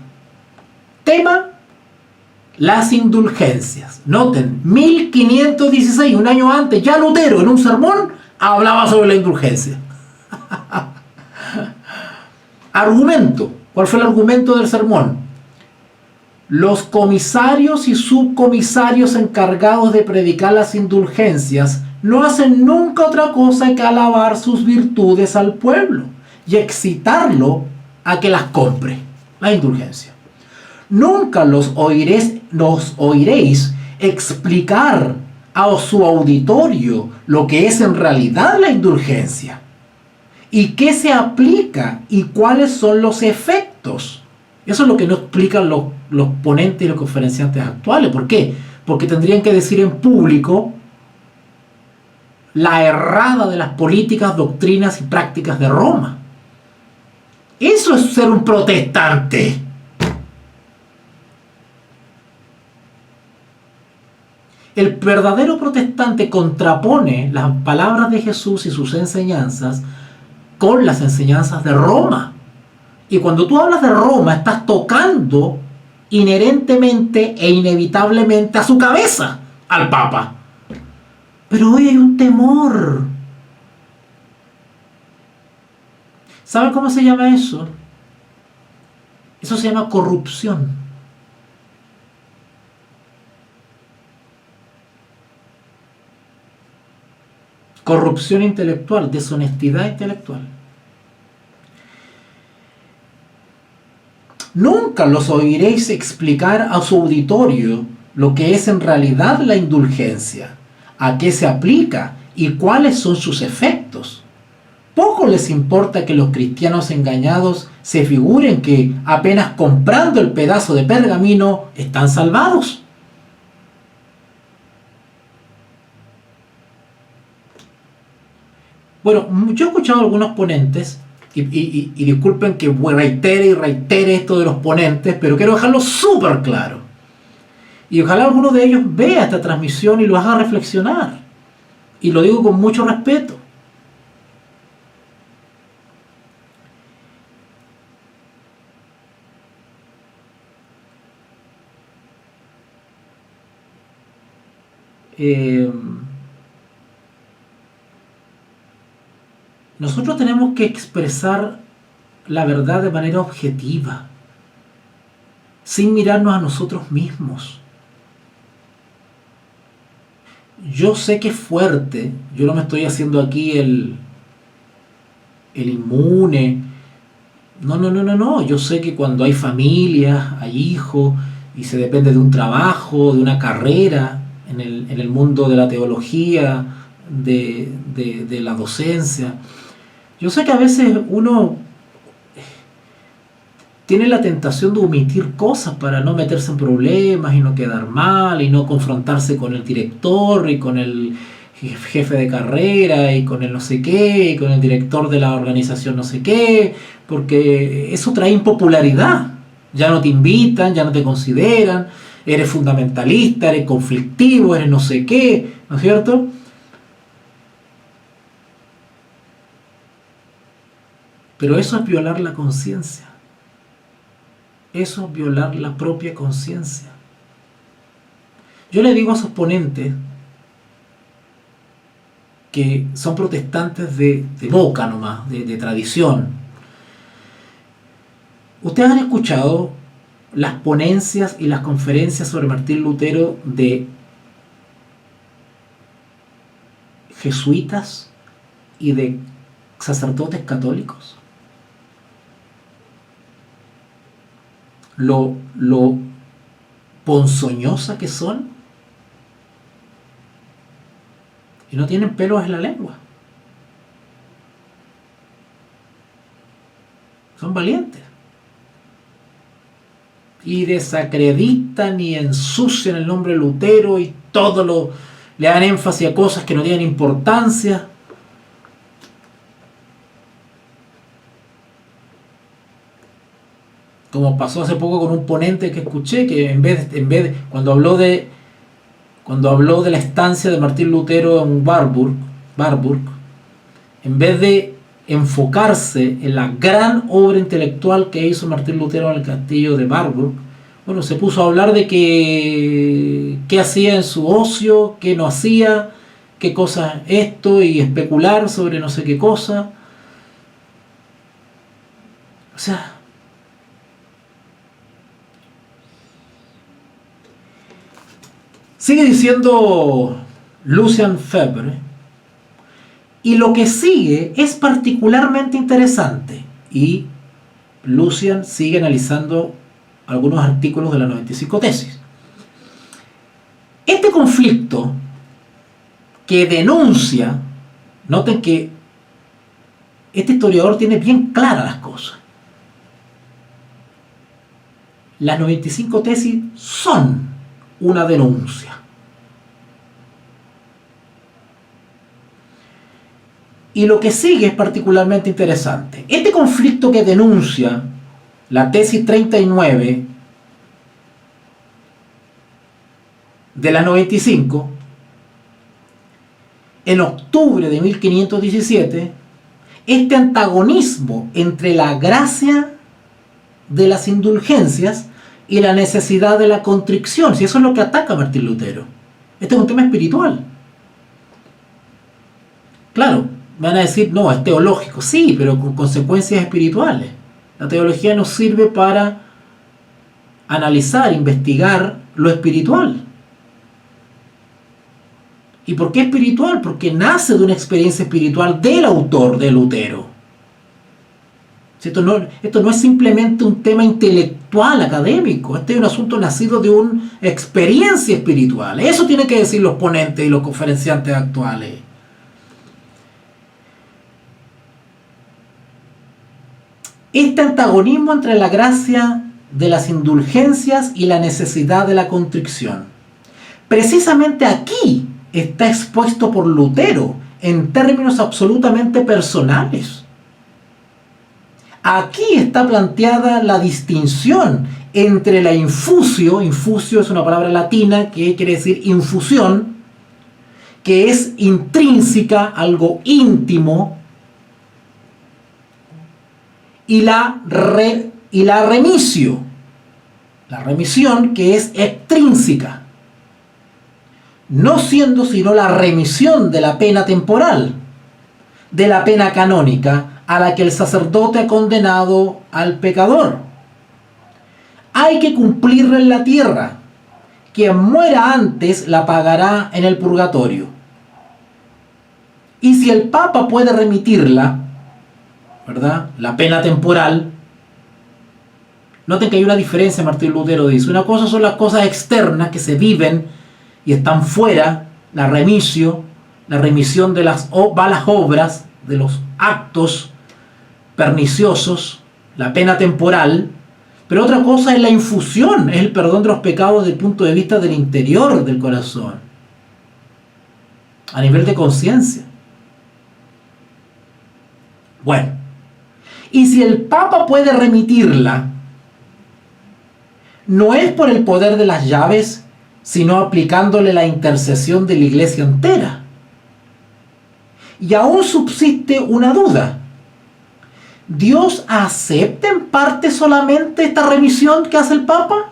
[SPEAKER 3] Tema: las indulgencias. Noten, 1516, un año antes, ya Lutero en un sermón hablaba sobre la indulgencia. Argumento. ¿Cuál fue el argumento del sermón? Los comisarios y subcomisarios encargados de predicar las indulgencias no hacen nunca otra cosa que alabar sus virtudes al pueblo y excitarlo a que las compre, la indulgencia. Nunca los oiréis explicar a su auditorio lo que es en realidad la indulgencia y qué se aplica y cuáles son los efectos. Eso es lo que no explican los ponentes y los conferenciantes actuales. ¿Por qué? Porque tendrían que decir en público la errada de las políticas, doctrinas y prácticas de Roma. Eso es ser un protestante. El verdadero protestante contrapone las palabras de Jesús y sus enseñanzas con las enseñanzas de Roma. Y cuando tú hablas de Roma, estás tocando inherentemente e inevitablemente a su cabeza, al Papa. Pero hoy hay un temor. ¿Saben cómo se llama eso? Eso se llama corrupción. Corrupción intelectual, deshonestidad intelectual. Nunca los oiréis explicar a su auditorio lo que es en realidad la indulgencia, a qué se aplica y cuáles son sus efectos. Poco les importa que los cristianos engañados se figuren que apenas comprando el pedazo de pergamino están salvados. Bueno, yo he escuchado a algunos ponentes, y disculpen que reitere esto de los ponentes, pero quiero dejarlo súper claro. Y ojalá alguno de ellos vea esta transmisión y lo haga reflexionar. Y lo digo con mucho respeto. Nosotros tenemos que expresar la verdad de manera objetiva, sin mirarnos a nosotros mismos. Yo sé que es fuerte, yo no me estoy haciendo aquí el inmune. No. Yo sé que cuando hay familia, hay hijos, y se depende de un trabajo, de una carrera, en el mundo de la teología, de la docencia. Yo sé que a veces uno tiene la tentación de omitir cosas para no meterse en problemas y no quedar mal y no confrontarse con el director y con el jefe de carrera y con el no sé qué y con el director de la organización no sé qué, porque eso trae impopularidad. Ya no te invitan, ya no te consideran, eres fundamentalista, eres conflictivo, eres no sé qué, ¿no es cierto? Pero eso es violar la conciencia. Eso es violar la propia conciencia. Yo le digo a esos ponentes que son protestantes de boca nomás, de tradición. Ustedes han escuchado las ponencias y las conferencias sobre Martín Lutero de jesuitas y de sacerdotes católicos. Lo ponzoñosa que son, y no tienen pelos en la lengua. Son valientes. Y desacreditan y ensucian el nombre de Lutero y le dan énfasis a cosas que no tienen importancia. Como pasó hace poco con un ponente que escuché, que en vez de cuando habló de la estancia de Martín Lutero en Warburg, en vez de enfocarse en la gran obra intelectual que hizo Martín Lutero en el castillo de Warburg, bueno, se puso a hablar de qué hacía en su ocio, qué no hacía, qué cosas esto, y especular sobre no sé qué cosa. O sea, sigue diciendo Lucien Febvre, y lo que sigue es particularmente interesante, y Lucien sigue analizando algunos artículos de las 95 tesis. Este conflicto que denuncia, noten que este historiador tiene bien claras las cosas. Las 95 tesis son una denuncia. Y lo que sigue es particularmente interesante. Este conflicto que denuncia la tesis 39 de las 95, en octubre de 1517, este antagonismo entre la gracia de las indulgencias y la necesidad de la contrición, si eso es lo que ataca a Martín Lutero. Este es un tema espiritual. Claro, van a decir, no, es teológico. Sí, pero con consecuencias espirituales. La teología nos sirve para analizar, investigar lo espiritual. ¿Y por qué espiritual? Porque nace de una experiencia espiritual del autor, de Lutero. Esto no es simplemente un tema intelectual, académico. Este es un asunto nacido de una experiencia espiritual. Eso tienen que decir los ponentes y los conferenciantes actuales. Este antagonismo entre la gracia de las indulgencias y la necesidad de la contrición. Precisamente aquí está expuesto por Lutero en términos absolutamente personales. Aquí está planteada la distinción entre la infusio es una palabra latina que quiere decir infusión, que es intrínseca, algo íntimo, y la remisio, la remisión, que es extrínseca, no siendo sino la remisión de la pena temporal, de la pena canónica a la que el sacerdote ha condenado al pecador. Hay que cumplirla en la tierra. Quien muera antes la pagará en el purgatorio. Y si el Papa puede remitirla, ¿verdad?, la pena temporal. Noten que hay una diferencia, Martín Lutero dice. Una cosa son las cosas externas que se viven y están fuera, la remisión de las malas obras, de los actos perniciosos, la pena temporal. Pero otra cosa es la infusión, es el perdón de los pecados desde el punto de vista del interior del corazón, a nivel de conciencia. Bueno, y si el Papa puede remitirla, no es por el poder de las llaves, sino aplicándole la intercesión de la Iglesia entera. Y aún subsiste una duda. ¿Dios acepta en parte solamente esta remisión que hace el Papa?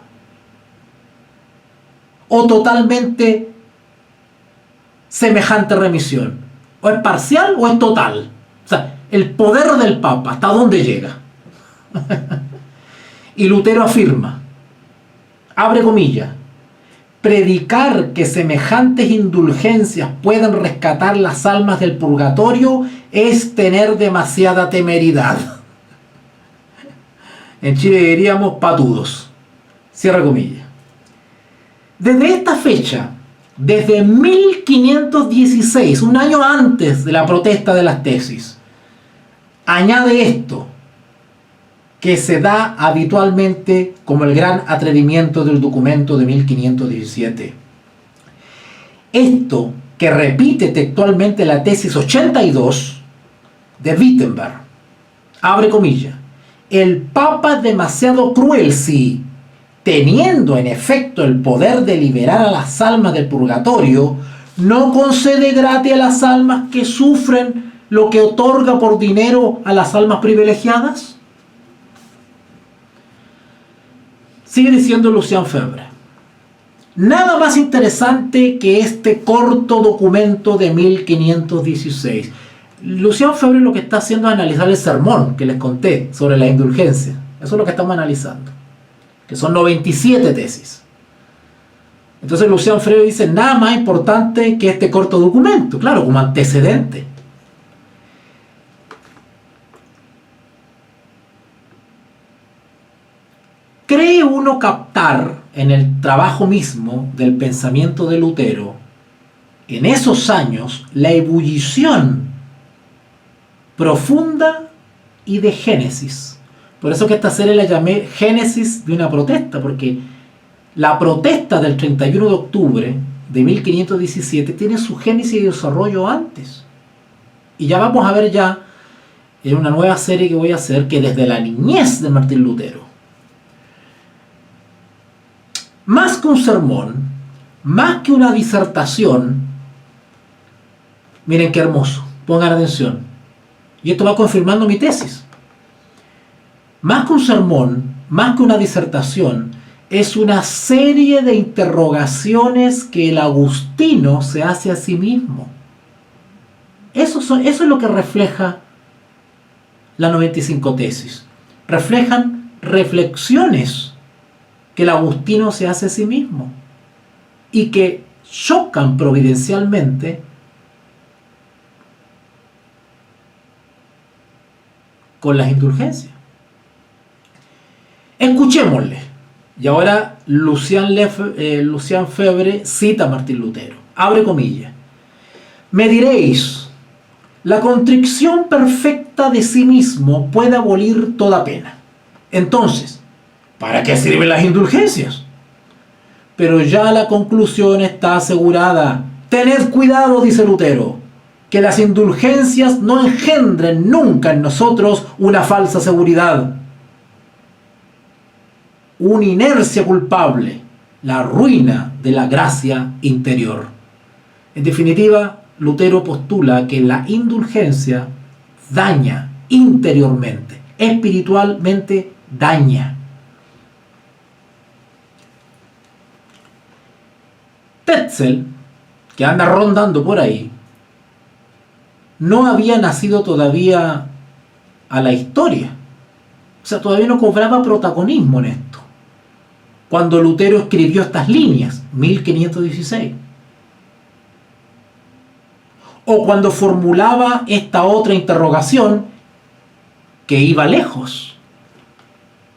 [SPEAKER 3] ¿O totalmente semejante remisión? ¿O es parcial o es total? O sea, el poder del Papa, ¿hasta dónde llega? Y Lutero afirma, abre comillas, predicar que semejantes indulgencias puedan rescatar las almas del purgatorio es tener demasiada temeridad. En Chile diríamos patudos. Cierra comillas. Desde esta fecha, desde 1516, un año antes de la protesta de las tesis, añade esto, que se da habitualmente como el gran atrevimiento del documento de 1517. Esto, que repite textualmente la tesis 82 de Wittenberg, abre comillas, el Papa es demasiado cruel si, teniendo en efecto el poder de liberar a las almas del purgatorio, no concede gratis a las almas que sufren lo que otorga por dinero a las almas privilegiadas. Sigue diciendo Lucien Febvre. Nada más interesante que este corto documento de 1516. Lucien Febvre lo que está haciendo es analizar el sermón que les conté sobre la indulgencia. Eso es lo que estamos analizando. Que son 97 tesis. Entonces Lucien Febvre dice, nada más importante que este corto documento. Claro, como antecedente. ¿Cree uno captar en el trabajo mismo del pensamiento de Lutero, en esos años, la ebullición profunda y de génesis? Por eso que esta serie la llamé Génesis de una protesta, porque la protesta del 31 de octubre de 1517 tiene su génesis y desarrollo antes. Y ya vamos a ver ya en una nueva serie que voy a hacer, que desde la niñez de Martín Lutero. Más que un sermón, más que una disertación, miren qué hermoso, pongan atención. Y esto va confirmando mi tesis. Más que un sermón, más que una disertación, es una serie de interrogaciones que el agustino se hace a sí mismo. Eso es lo que refleja las 95 tesis. Reflejan reflexiones que el agustino se hace a sí mismo y que chocan providencialmente con las indulgencias. Escuchémosle. Y ahora Lucien Febvre cita a Martín Lutero. Abre comillas. Me diréis, la contrición perfecta de sí mismo puede abolir toda pena. Entonces, ¿para qué sirven las indulgencias? Pero ya la conclusión está asegurada. Tened cuidado, dice Lutero, que las indulgencias no engendren nunca en nosotros una falsa seguridad. una inercia culpable, la ruina de la gracia interior. En definitiva, Lutero postula que la indulgencia daña interiormente, espiritualmente daña. Tetzel, que anda rondando por ahí, no había nacido todavía a la historia. O sea, todavía no cobraba protagonismo en esto. Cuando Lutero escribió estas líneas, 1516. O cuando formulaba esta otra interrogación que iba lejos.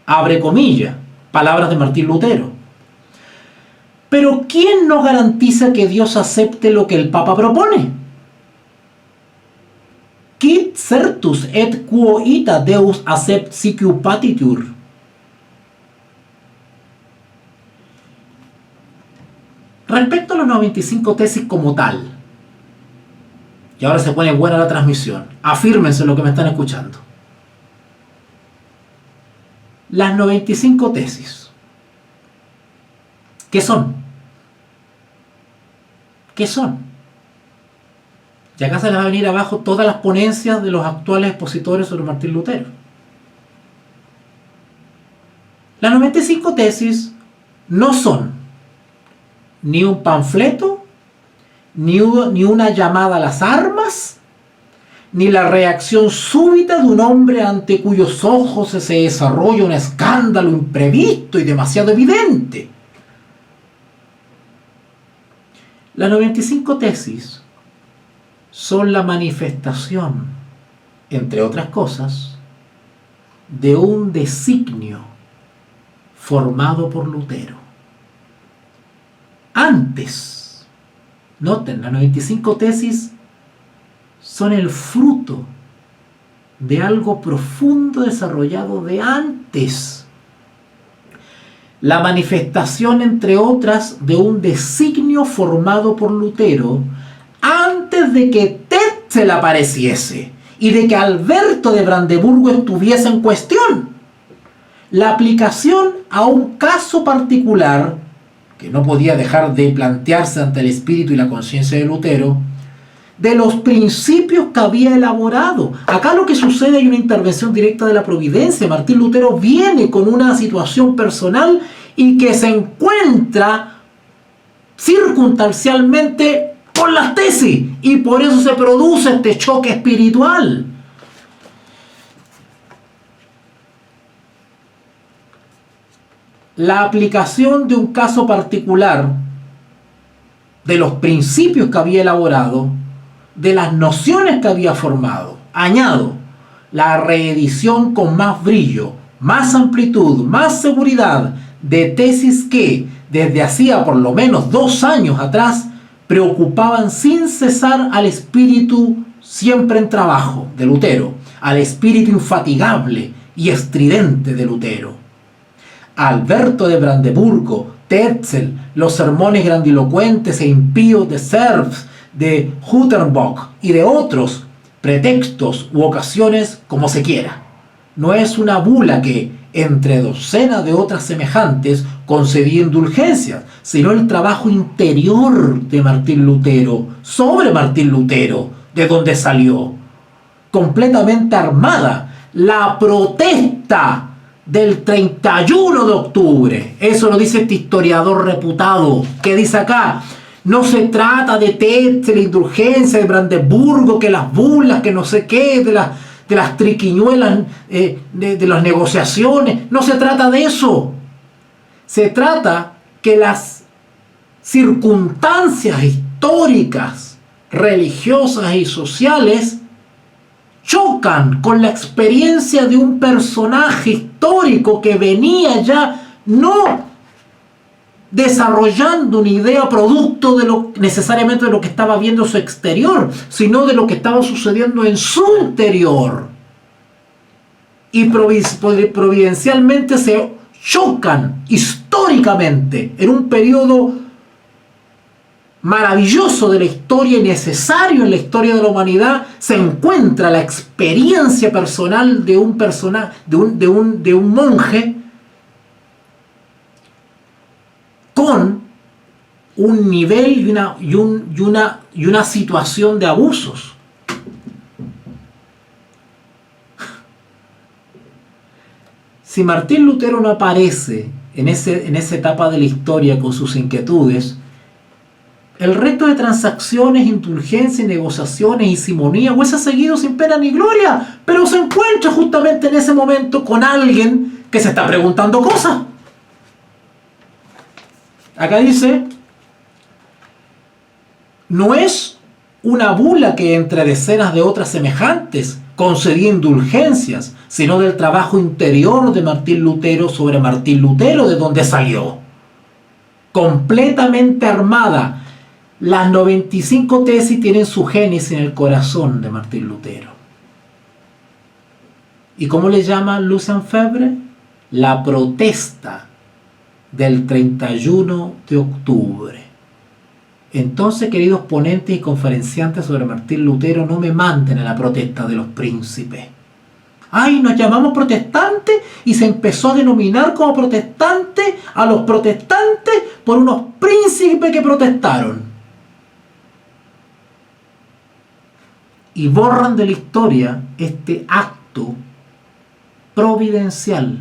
[SPEAKER 3] Abre comillas, palabras de Martín Lutero. Pero ¿quién nos garantiza que Dios acepte lo que el Papa propone? Quid certus et quo ita Deus accept sicu patitur? Respecto a las 95 tesis como tal, y ahora se pone buena la transmisión, afírmense lo que me están escuchando. Las 95 tesis, ¿qué son? ¿Qué son? Y acá se les va a venir abajo todas las ponencias de los actuales expositores sobre Martín Lutero. Las 95 tesis no son ni un panfleto, ni una llamada a las armas, ni la reacción súbita de un hombre ante cuyos ojos se desarrolla un escándalo imprevisto y demasiado evidente. Las 95 tesis son la manifestación, entre otras cosas, de un designio formado por Lutero. Antes, noten, las 95 tesis son el fruto de algo profundo desarrollado de antes. La manifestación, entre otras, de un designio formado por Lutero antes de que Tetzel apareciese y de que Alberto de Brandeburgo estuviese en cuestión. La aplicación a un caso particular que no podía dejar de plantearse ante el espíritu y la conciencia de Lutero, de los principios que había elaborado. Acá lo que sucede, hay una intervención directa de la providencia. Martín Lutero viene con una situación personal y que se encuentra circunstancialmente con las tesis, y por eso se produce este choque espiritual. La aplicación de un caso particular, de los principios que había elaborado, de las nociones que había formado. Añado, la reedición con más brillo, más amplitud, más seguridad de tesis que, desde hacía por lo menos 2 años atrás, preocupaban sin cesar al espíritu siempre en trabajo de Lutero, al espíritu infatigable y estridente de Lutero. Alberto de Brandeburgo, Tetzel, los sermones grandilocuentes e impíos de Serves, de Huttenbach y de otros pretextos u ocasiones, como se quiera. No es una bula que, entre docenas de otras semejantes, concedía indulgencias, sino el trabajo interior de Martín Lutero, sobre Martín Lutero, de donde salió, completamente armada, la protesta del 31 de octubre. Eso lo dice este historiador reputado, que dice acá: no se trata de Tetzel, la indulgencia de Brandeburgo, que las burlas, que no sé qué, de las triquiñuelas, de las negociaciones. No se trata de eso. Se trata que las circunstancias históricas, religiosas y sociales chocan con la experiencia de un personaje histórico que venía ya no desarrollando una idea producto de necesariamente de lo que estaba viendo su exterior, sino de lo que estaba sucediendo en su interior. Y providencialmente se chocan históricamente en un periodo maravilloso de la historia y necesario en la historia de la humanidad. Se encuentra la experiencia personal de un monje con un nivel y una situación de abusos. Si Martín Lutero no aparece en esa etapa de la historia con sus inquietudes, el resto de transacciones, indulgencias, negociaciones y simonía hubiese seguido sin pena ni gloria, pero se encuentra justamente en ese momento con alguien que se está preguntando cosas. Acá dice: no es una bula que entre decenas de otras semejantes concedía indulgencias, sino del trabajo interior de Martín Lutero sobre Martín Lutero, de donde salió. Completamente armada, las 95 tesis tienen su génesis en el corazón de Martín Lutero. ¿Y cómo le llama Lucien Febvre? La protesta del 31 de octubre. Entonces, queridos ponentes y conferenciantes sobre Martín Lutero, no me manden a la protesta de los príncipes. ¡Ay, nos llamamos protestantes! Y se empezó a denominar como protestantes a los protestantes por unos príncipes que protestaron. Y borran de la historia este acto providencial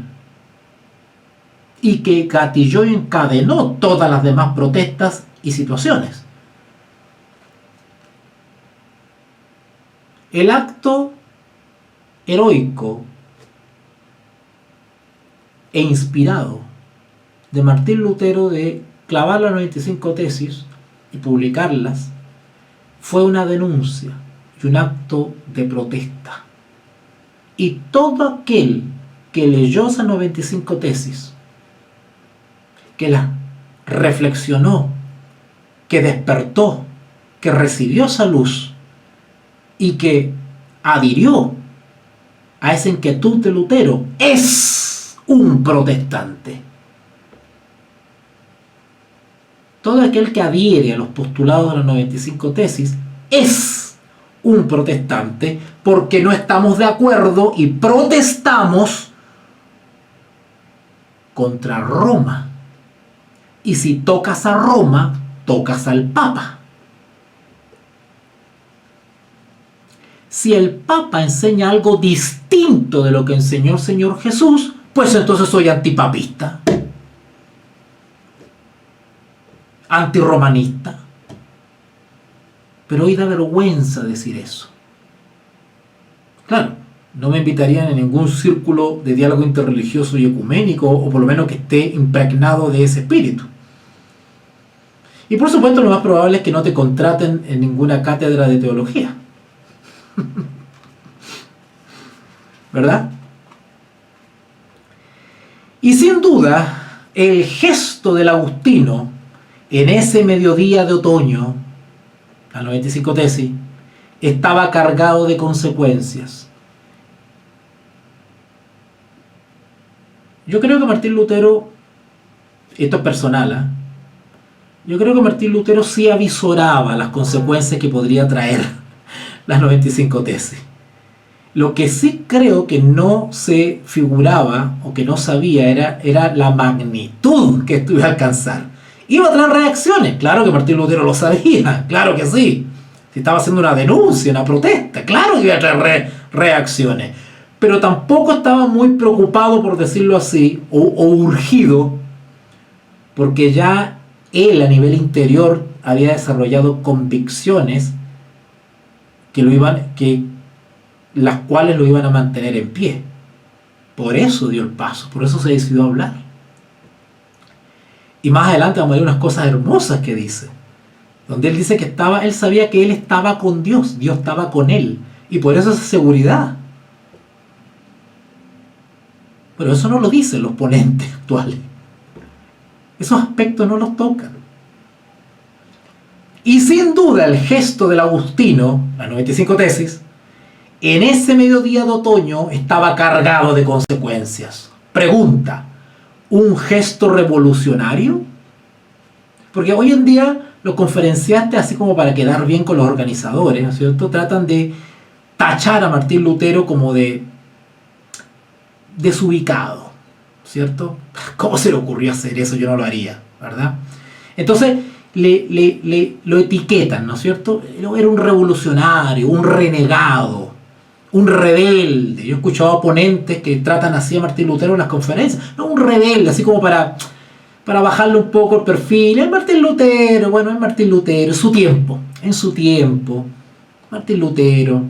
[SPEAKER 3] y que gatilló y encadenó todas las demás protestas y situaciones. El acto heroico e inspirado de Martín Lutero de clavar las 95 tesis y publicarlas fue una denuncia y un acto de protesta. Y todo aquel que leyó esas 95 tesis, que las reflexionó, que despertó, que recibió esa luz y que adhirió a esa inquietud de Lutero, es un protestante. Todo aquel que adhiere a los postulados de las 95 tesis es un protestante, porque no estamos de acuerdo y protestamos contra Roma. Y si tocas a Roma, tocas al Papa. Si el Papa enseña algo distinto de lo que enseñó el Señor Jesús, pues entonces soy antipapista, antirromanista. Pero hoy da vergüenza decir eso. Claro, no me invitarían en ningún círculo de diálogo interreligioso y ecuménico, o por lo menos que esté impregnado de ese espíritu. Y por supuesto, lo más probable es que no te contraten en ninguna cátedra de teología. ¿Verdad? Y sin duda, el gesto del agustino en ese mediodía de otoño, las 95 tesis, estaba cargado de consecuencias. Yo creo que Martín Lutero, esto es personal, yo creo que Martín Lutero sí avisoraba las consecuencias que podría traer las 95 tesis. Lo que sí creo que no se figuraba o que no sabía era la magnitud que esto iba a alcanzar. Iba a traer reacciones, claro que Martín Lutero lo sabía, claro que sí. Si estaba haciendo una denuncia, una protesta, claro que iba a traer reacciones. Pero tampoco estaba muy preocupado, por decirlo así, o urgido, porque ya él a nivel interior había desarrollado convicciones las cuales lo iban a mantener en pie. Por eso dio el paso, por eso se decidió a hablar. Y más adelante vamos a ver unas cosas hermosas que dice, donde él dice que él sabía que él estaba con Dios, Dios estaba con él, y por eso esa seguridad. Pero eso no lo dicen los ponentes actuales. Esos aspectos no los tocan. Y sin duda el gesto del agustino, las 95 tesis, en ese mediodía de otoño estaba cargado de consecuencias. Pregunta, ¿un gesto revolucionario? Porque hoy en día los conferenciantes, así como para quedar bien con los organizadores, ¿no es cierto?, tratan de tachar a Martín Lutero como de desubicado, ¿cierto? ¿Cómo se le ocurrió hacer eso? Yo no lo haría. ¿verdad? Entonces lo etiquetan, ¿no es cierto? Era un revolucionario, un renegado, un rebelde. Yo he escuchado oponentes que tratan así a Martín Lutero en las conferencias. No, un rebelde, así como para bajarle un poco el perfil. Es Martín Lutero, bueno, es Martín Lutero, en su tiempo, Martín Lutero.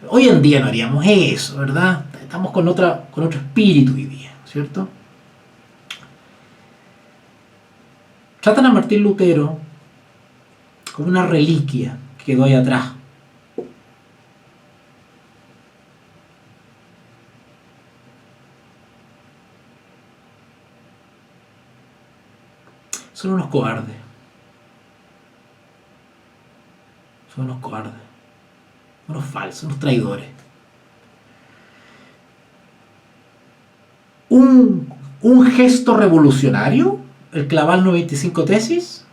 [SPEAKER 3] Hoy en día no haríamos eso, ¿verdad? Estamos con otro espíritu hoy día, ¿cierto? Tratan a Martín Lutero como una reliquia que quedó ahí atrás. Son unos cobardes. Son unos cobardes. Unos falsos, unos traidores. Un gesto revolucionario, el clavar 95 tesis,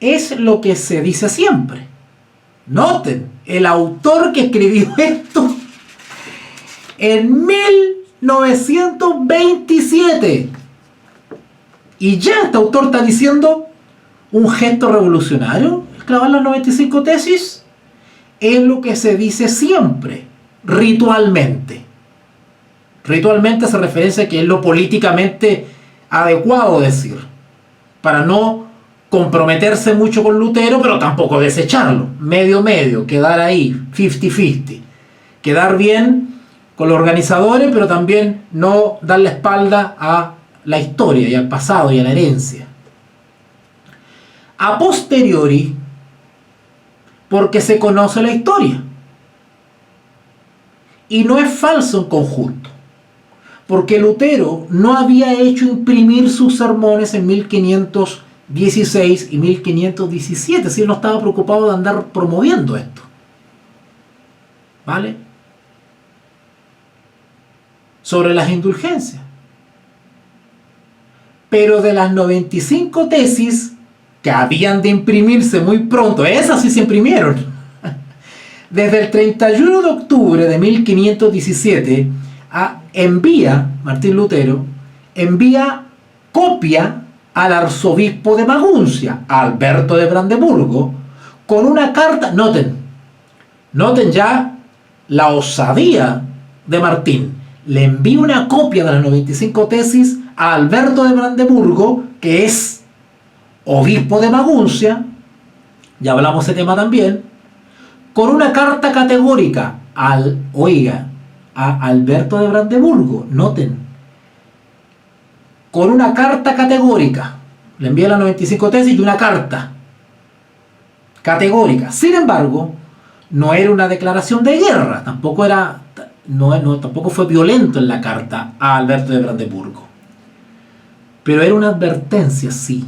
[SPEAKER 3] es lo que se dice siempre. Noten, el autor que escribió esto en 1927. Y ya este autor está diciendo un gesto revolucionario, el clavar las 95 tesis, es lo que se dice siempre, ritualmente. Ritualmente hace referencia a que es lo políticamente adecuado decir, para no comprometerse mucho con Lutero, pero tampoco desecharlo, medio, quedar ahí, 50-50, quedar bien con los organizadores, pero también no dar la espalda a la historia y al pasado y a la herencia. A posteriori, porque se conoce la historia. Y no es falso en conjunto, porque Lutero no había hecho imprimir sus sermones en 1516 y 1517, si él no estaba preocupado de andar promoviendo esto. ¿Vale? Sobre las indulgencias. Pero de las 95 tesis que habían de imprimirse muy pronto, esas sí se imprimieron. Desde el 31 de octubre de 1517 Martín Lutero envía copia al arzobispo de Maguncia, a Alberto de Brandeburgo, con una carta. Noten ya la osadía de Martín. Le envía una copia de las 95 tesis a Alberto de Brandeburgo, que es obispo de Maguncia, ya hablamos de ese tema también, con una carta categórica a Alberto de Brandeburgo. Noten, con una carta categórica, le envía las 95 tesis y una carta categórica. Sin embargo, no era una declaración de guerra, tampoco fue violento en la carta a Alberto de Brandeburgo, pero era una advertencia, sí.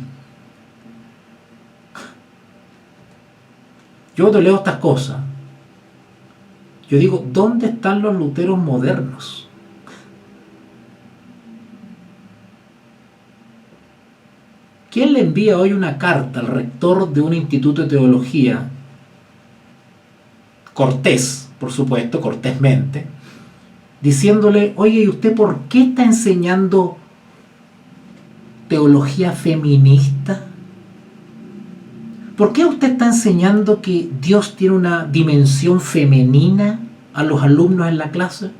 [SPEAKER 3] Yo cuando leo estas cosas, yo digo, ¿dónde están los luteros modernos? ¿Quién le envía hoy una carta al rector de un instituto de teología? Cortés, por supuesto, cortésmente, diciéndole, oye, ¿y usted por qué está enseñando teología feminista? ¿Por qué usted está enseñando que Dios tiene una dimensión femenina a los alumnos en la clase?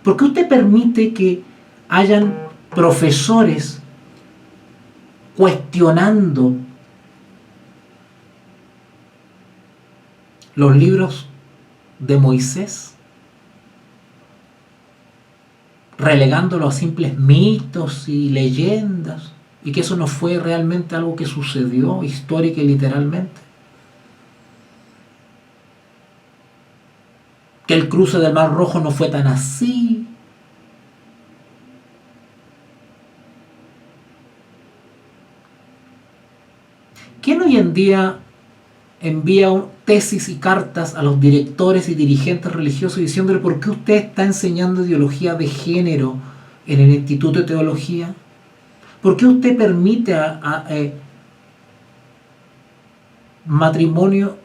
[SPEAKER 3] ¿Por qué usted permite que hayan profesores cuestionando los libros de Moisés, relegándolo a simples mitos y leyendas, y que eso no fue realmente algo que sucedió histórica y literalmente? Que el cruce del Mar Rojo no fue tan así. ¿Quién hoy en día envía tesis y cartas a los directores y dirigentes religiosos diciéndole por qué usted está enseñando ideología de género en el Instituto de Teología? ¿Por qué usted permite matrimonio,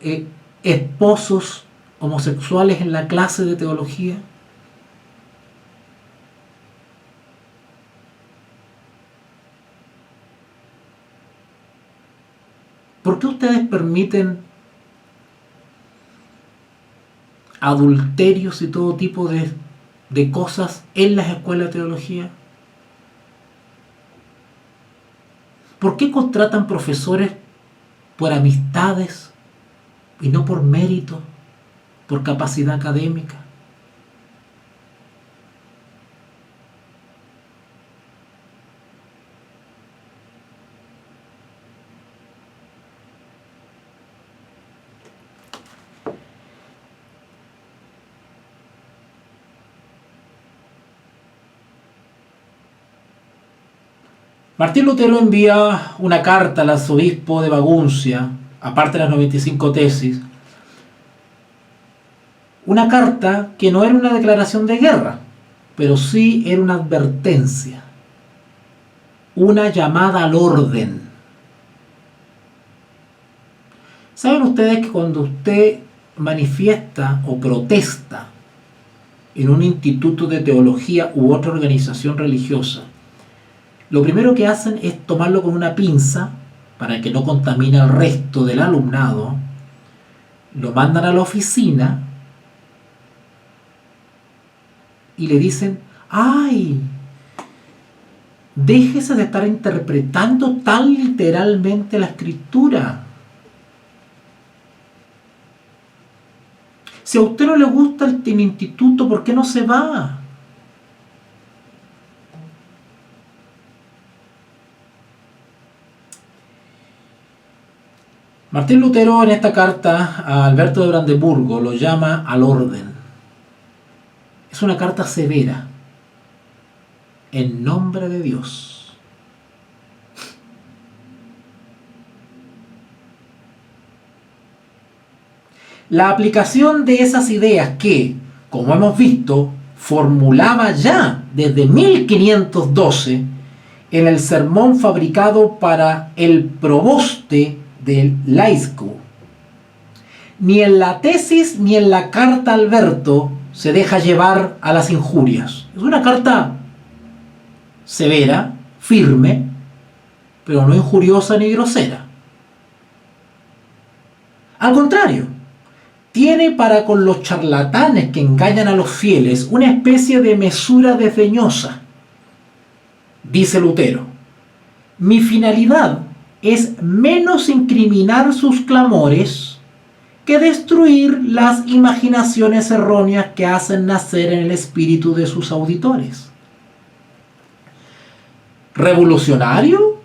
[SPEAKER 3] esposos homosexuales en la clase de teología? ¿Por qué ustedes permiten adulterios y todo tipo de cosas en las escuelas de teología? ¿Por qué contratan profesores por amistades y no por mérito, por capacidad académica? Martín Lutero envía una carta al arzobispo de Maguncia, aparte de las 95 tesis, una carta que no era una declaración de guerra, pero sí era una advertencia, una llamada al orden. ¿Saben ustedes que cuando usted manifiesta o protesta en un instituto de teología u otra organización religiosa, lo primero que hacen es tomarlo con una pinza para que no contamine al resto del alumnado, lo mandan a la oficina y le dicen: ¡ay! Déjese de estar interpretando tan literalmente la escritura. Si a usted no le gusta el instituto, ¿por qué no se va? Martín Lutero en esta carta a Alberto de Brandeburgo lo llama al orden. Es una carta severa, en nombre de Dios. La aplicación de esas ideas que, como hemos visto, formulaba ya desde 1512 en el sermón fabricado para el proboste del laicum. Ni en la tesis ni en la carta a Alberto se deja llevar a las injurias. Es una carta severa, firme, pero no injuriosa ni grosera. Al contrario, tiene para con los charlatanes que engañan a los fieles una especie de mesura desdeñosa. Dice Lutero: mi finalidad es menos incriminar sus clamores que destruir las imaginaciones erróneas que hacen nacer en el espíritu de sus auditores. ¿Revolucionario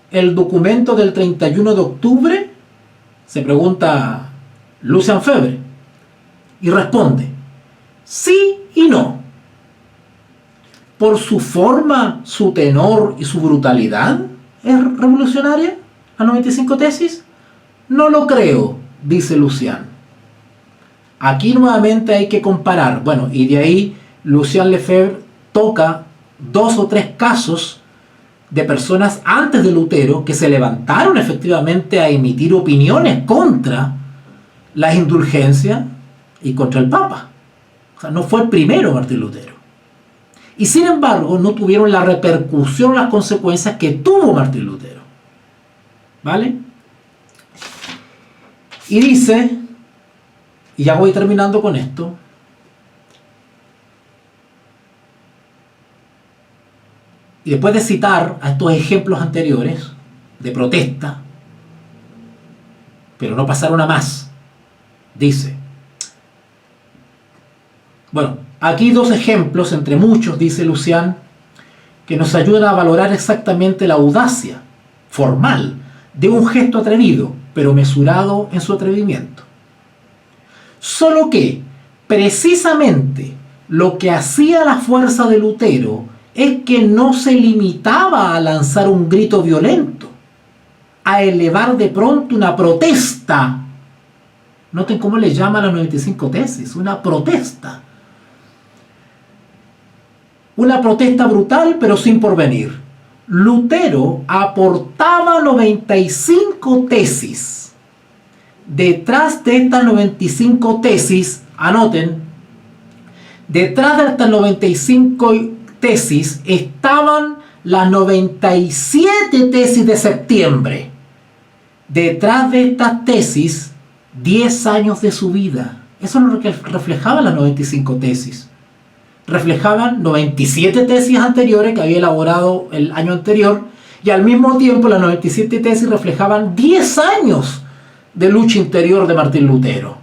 [SPEAKER 3] el documento del 31 de octubre? Se pregunta Lucian Febvre y responde: sí y no. ¿Por su forma, su tenor y su brutalidad es revolucionaria la 95 tesis? No lo creo, dice Lucian. Aquí nuevamente hay que comparar. Bueno, y de ahí Lucian Lefebvre toca 2 o 3 casos de personas antes de Lutero que se levantaron efectivamente a emitir opiniones contra las indulgencias y contra el Papa. O sea, no fue el primero Martín Lutero. Y sin embargo no tuvieron la repercusión, las consecuencias que tuvo Martín Lutero. ¿Vale? Y dice, y ya voy terminando con esto, y después de citar a estos ejemplos anteriores de protesta, pero no pasaron a más, dice, bueno, aquí 2 ejemplos entre muchos, dice Lucian, que nos ayudan a valorar exactamente la audacia formal de un gesto atrevido, pero mesurado en su atrevimiento. Solo que, precisamente, lo que hacía la fuerza de Lutero es que no se limitaba a lanzar un grito violento, a elevar de pronto una protesta. Noten cómo le llama a las 95 tesis, una protesta. Una protesta brutal, pero sin porvenir. Lutero aportaba 95 tesis. Detrás de estas 95 tesis, anoten, detrás de estas 95 tesis estaban las 97 tesis de septiembre, Detrás de estas tesis, 10 años de su vida. Eso es lo que reflejaban las 95 tesis. Reflejaban 97 tesis anteriores que había elaborado el año anterior, y al mismo tiempo las 97 tesis reflejaban 10 años de lucha interior de Martín Lutero.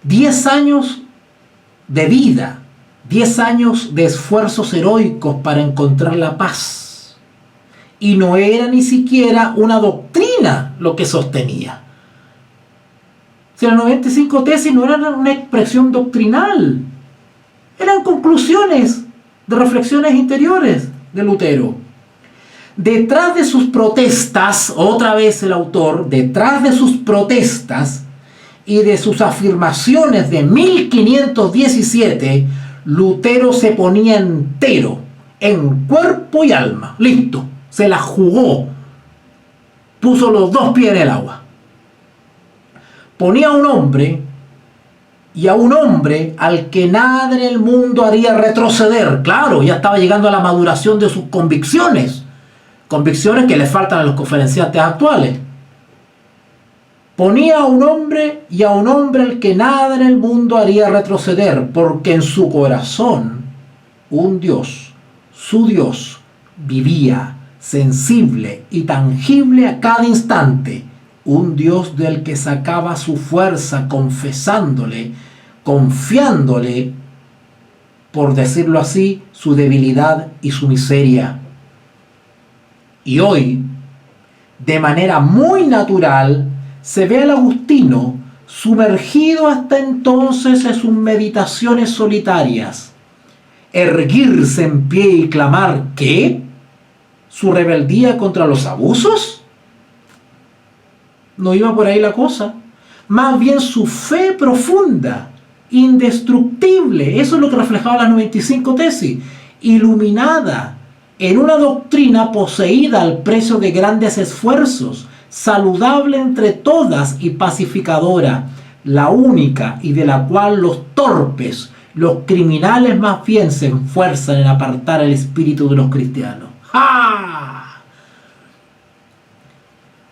[SPEAKER 3] 10 años de vida, 10 años de esfuerzos heroicos para encontrar la paz. Y no era ni siquiera una doctrina lo que sostenía. Si las 95 tesis no eran una expresión doctrinal, eran conclusiones de reflexiones interiores de Lutero. Detrás de sus protestas, otra vez el autor, detrás de sus protestas y de sus afirmaciones de 1517, Lutero se ponía entero, en cuerpo y alma. Listo, se la jugó. Puso los 2 pies en el agua. Ponía a un hombre, y a un hombre al que nada en el mundo haría retroceder. Claro, ya estaba llegando a la maduración de sus convicciones. Convicciones que le faltan a los conferenciantes actuales. Ponía a un hombre, y a un hombre al que nada en el mundo haría retroceder, porque en su corazón un Dios, su Dios, vivía sensible y tangible a cada instante. Un Dios del que sacaba su fuerza confesándole, confiándole, por decirlo así, su debilidad y su miseria. Y hoy, de manera muy natural, se ve al agustino sumergido hasta entonces en sus meditaciones solitarias, erguirse en pie y clamar ¿qué? ¿Su rebeldía contra los abusos? No iba por ahí la cosa. Más bien su fe profunda, indestructible. Eso es lo que reflejaban las 95 tesis. Iluminada en una doctrina poseída al precio de grandes esfuerzos, saludable entre todas y pacificadora, la única y de la cual los torpes, los criminales más bien se esfuerzan en apartar el espíritu de los cristianos. ¡Ja!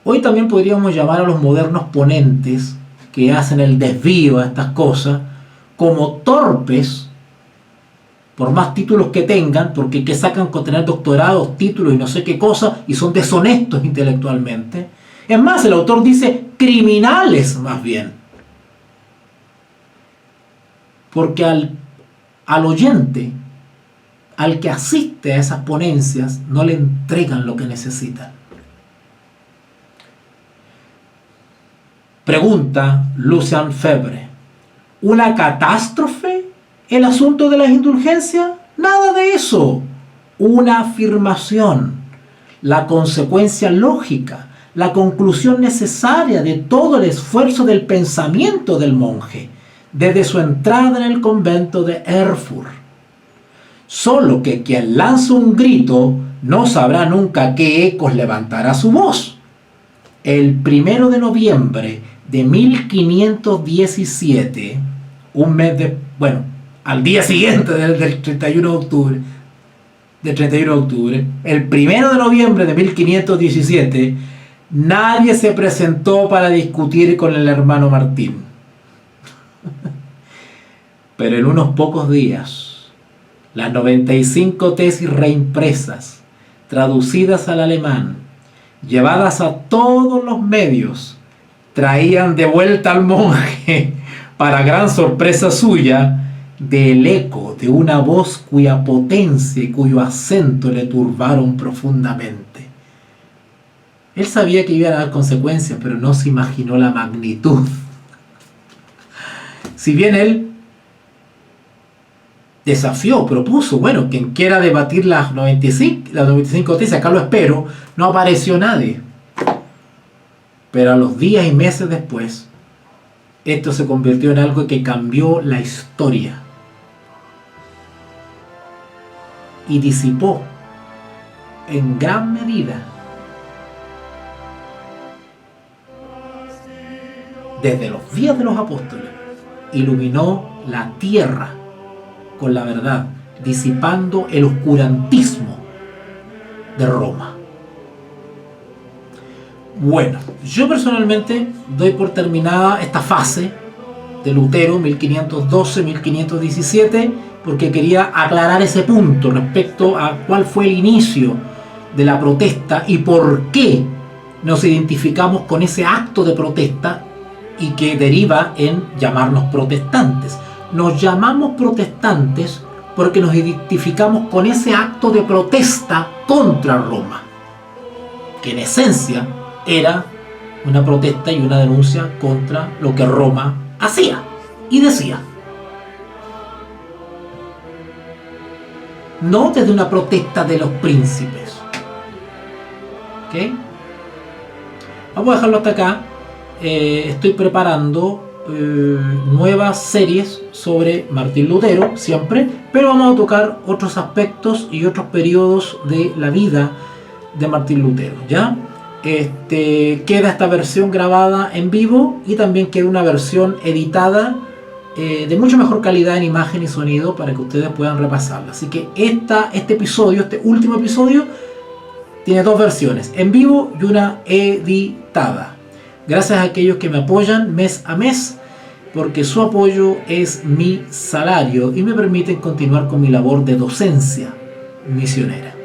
[SPEAKER 3] Hoy también podríamos llamar a los modernos ponentes que hacen el desvío a estas cosas como torpes, por más títulos que tengan, porque que sacan con tener doctorados, títulos y no sé qué cosa, y son deshonestos intelectualmente. Es más, el autor dice criminales más bien. Porque al oyente, al que asiste a esas ponencias, no le entregan lo que necesita. Pregunta Lucien Febvre: ¿una catástrofe el asunto de las indulgencias? Nada de eso. Una afirmación, la consecuencia lógica, la conclusión necesaria de todo el esfuerzo del pensamiento del monje, desde su entrada en el convento de Erfurt. Solo que quien lanza un grito no sabrá nunca qué ecos levantará su voz. El 1 de noviembre de 1517, al día siguiente del 31 de octubre, el 1 de noviembre de 1517, nadie se presentó para discutir con el hermano Martín. Pero en unos pocos días, las 95 tesis reimpresas, traducidas al alemán, llevadas a todos los medios, traían de vuelta al monje, para gran sorpresa suya, del eco de una voz cuya potencia y cuyo acento le turbaron profundamente. Él sabía que iban a haber consecuencias, pero no se imaginó la magnitud. Si bien él desafió, propuso, quien quiera debatir las 95 tesis, acá lo espero, no apareció nadie. Pero a los días y meses después, esto se convirtió en algo que cambió la historia y disipó en gran medida, desde los días de los apóstoles, iluminó la tierra con la verdad, disipando el oscurantismo de Roma. Bueno, yo personalmente doy por terminada esta fase de Lutero, 1512-1517, porque quería aclarar ese punto respecto a cuál fue el inicio de la protesta y por qué nos identificamos con ese acto de protesta y que deriva en llamarnos protestantes. Nos llamamos protestantes porque nos identificamos con ese acto de protesta contra Roma, que en esencia era una protesta y una denuncia contra lo que Roma hacía y decía. No desde una protesta de los príncipes. ¿Ok? Vamos a dejarlo hasta acá. Estoy preparando nuevas series sobre Martín Lutero, siempre, pero vamos a tocar otros aspectos y otros periodos de la vida de Martín Lutero, ¿ya? Queda esta versión grabada en vivo y también queda una versión editada de mucho mejor calidad en imagen y sonido para que ustedes puedan repasarla. Así que este último episodio, tiene dos versiones, en vivo y una editada. Gracias a aquellos que me apoyan mes a mes, porque su apoyo es mi salario y me permiten continuar con mi labor de docencia misionera.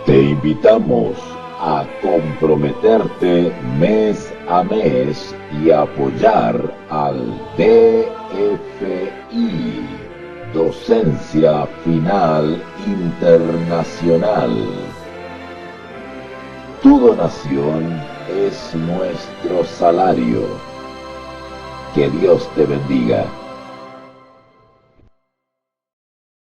[SPEAKER 1] Te invitamos a comprometerte mes a mes y apoyar al DFI, Docencia Final Internacional. Tu donación es nuestro salario. Que Dios te bendiga.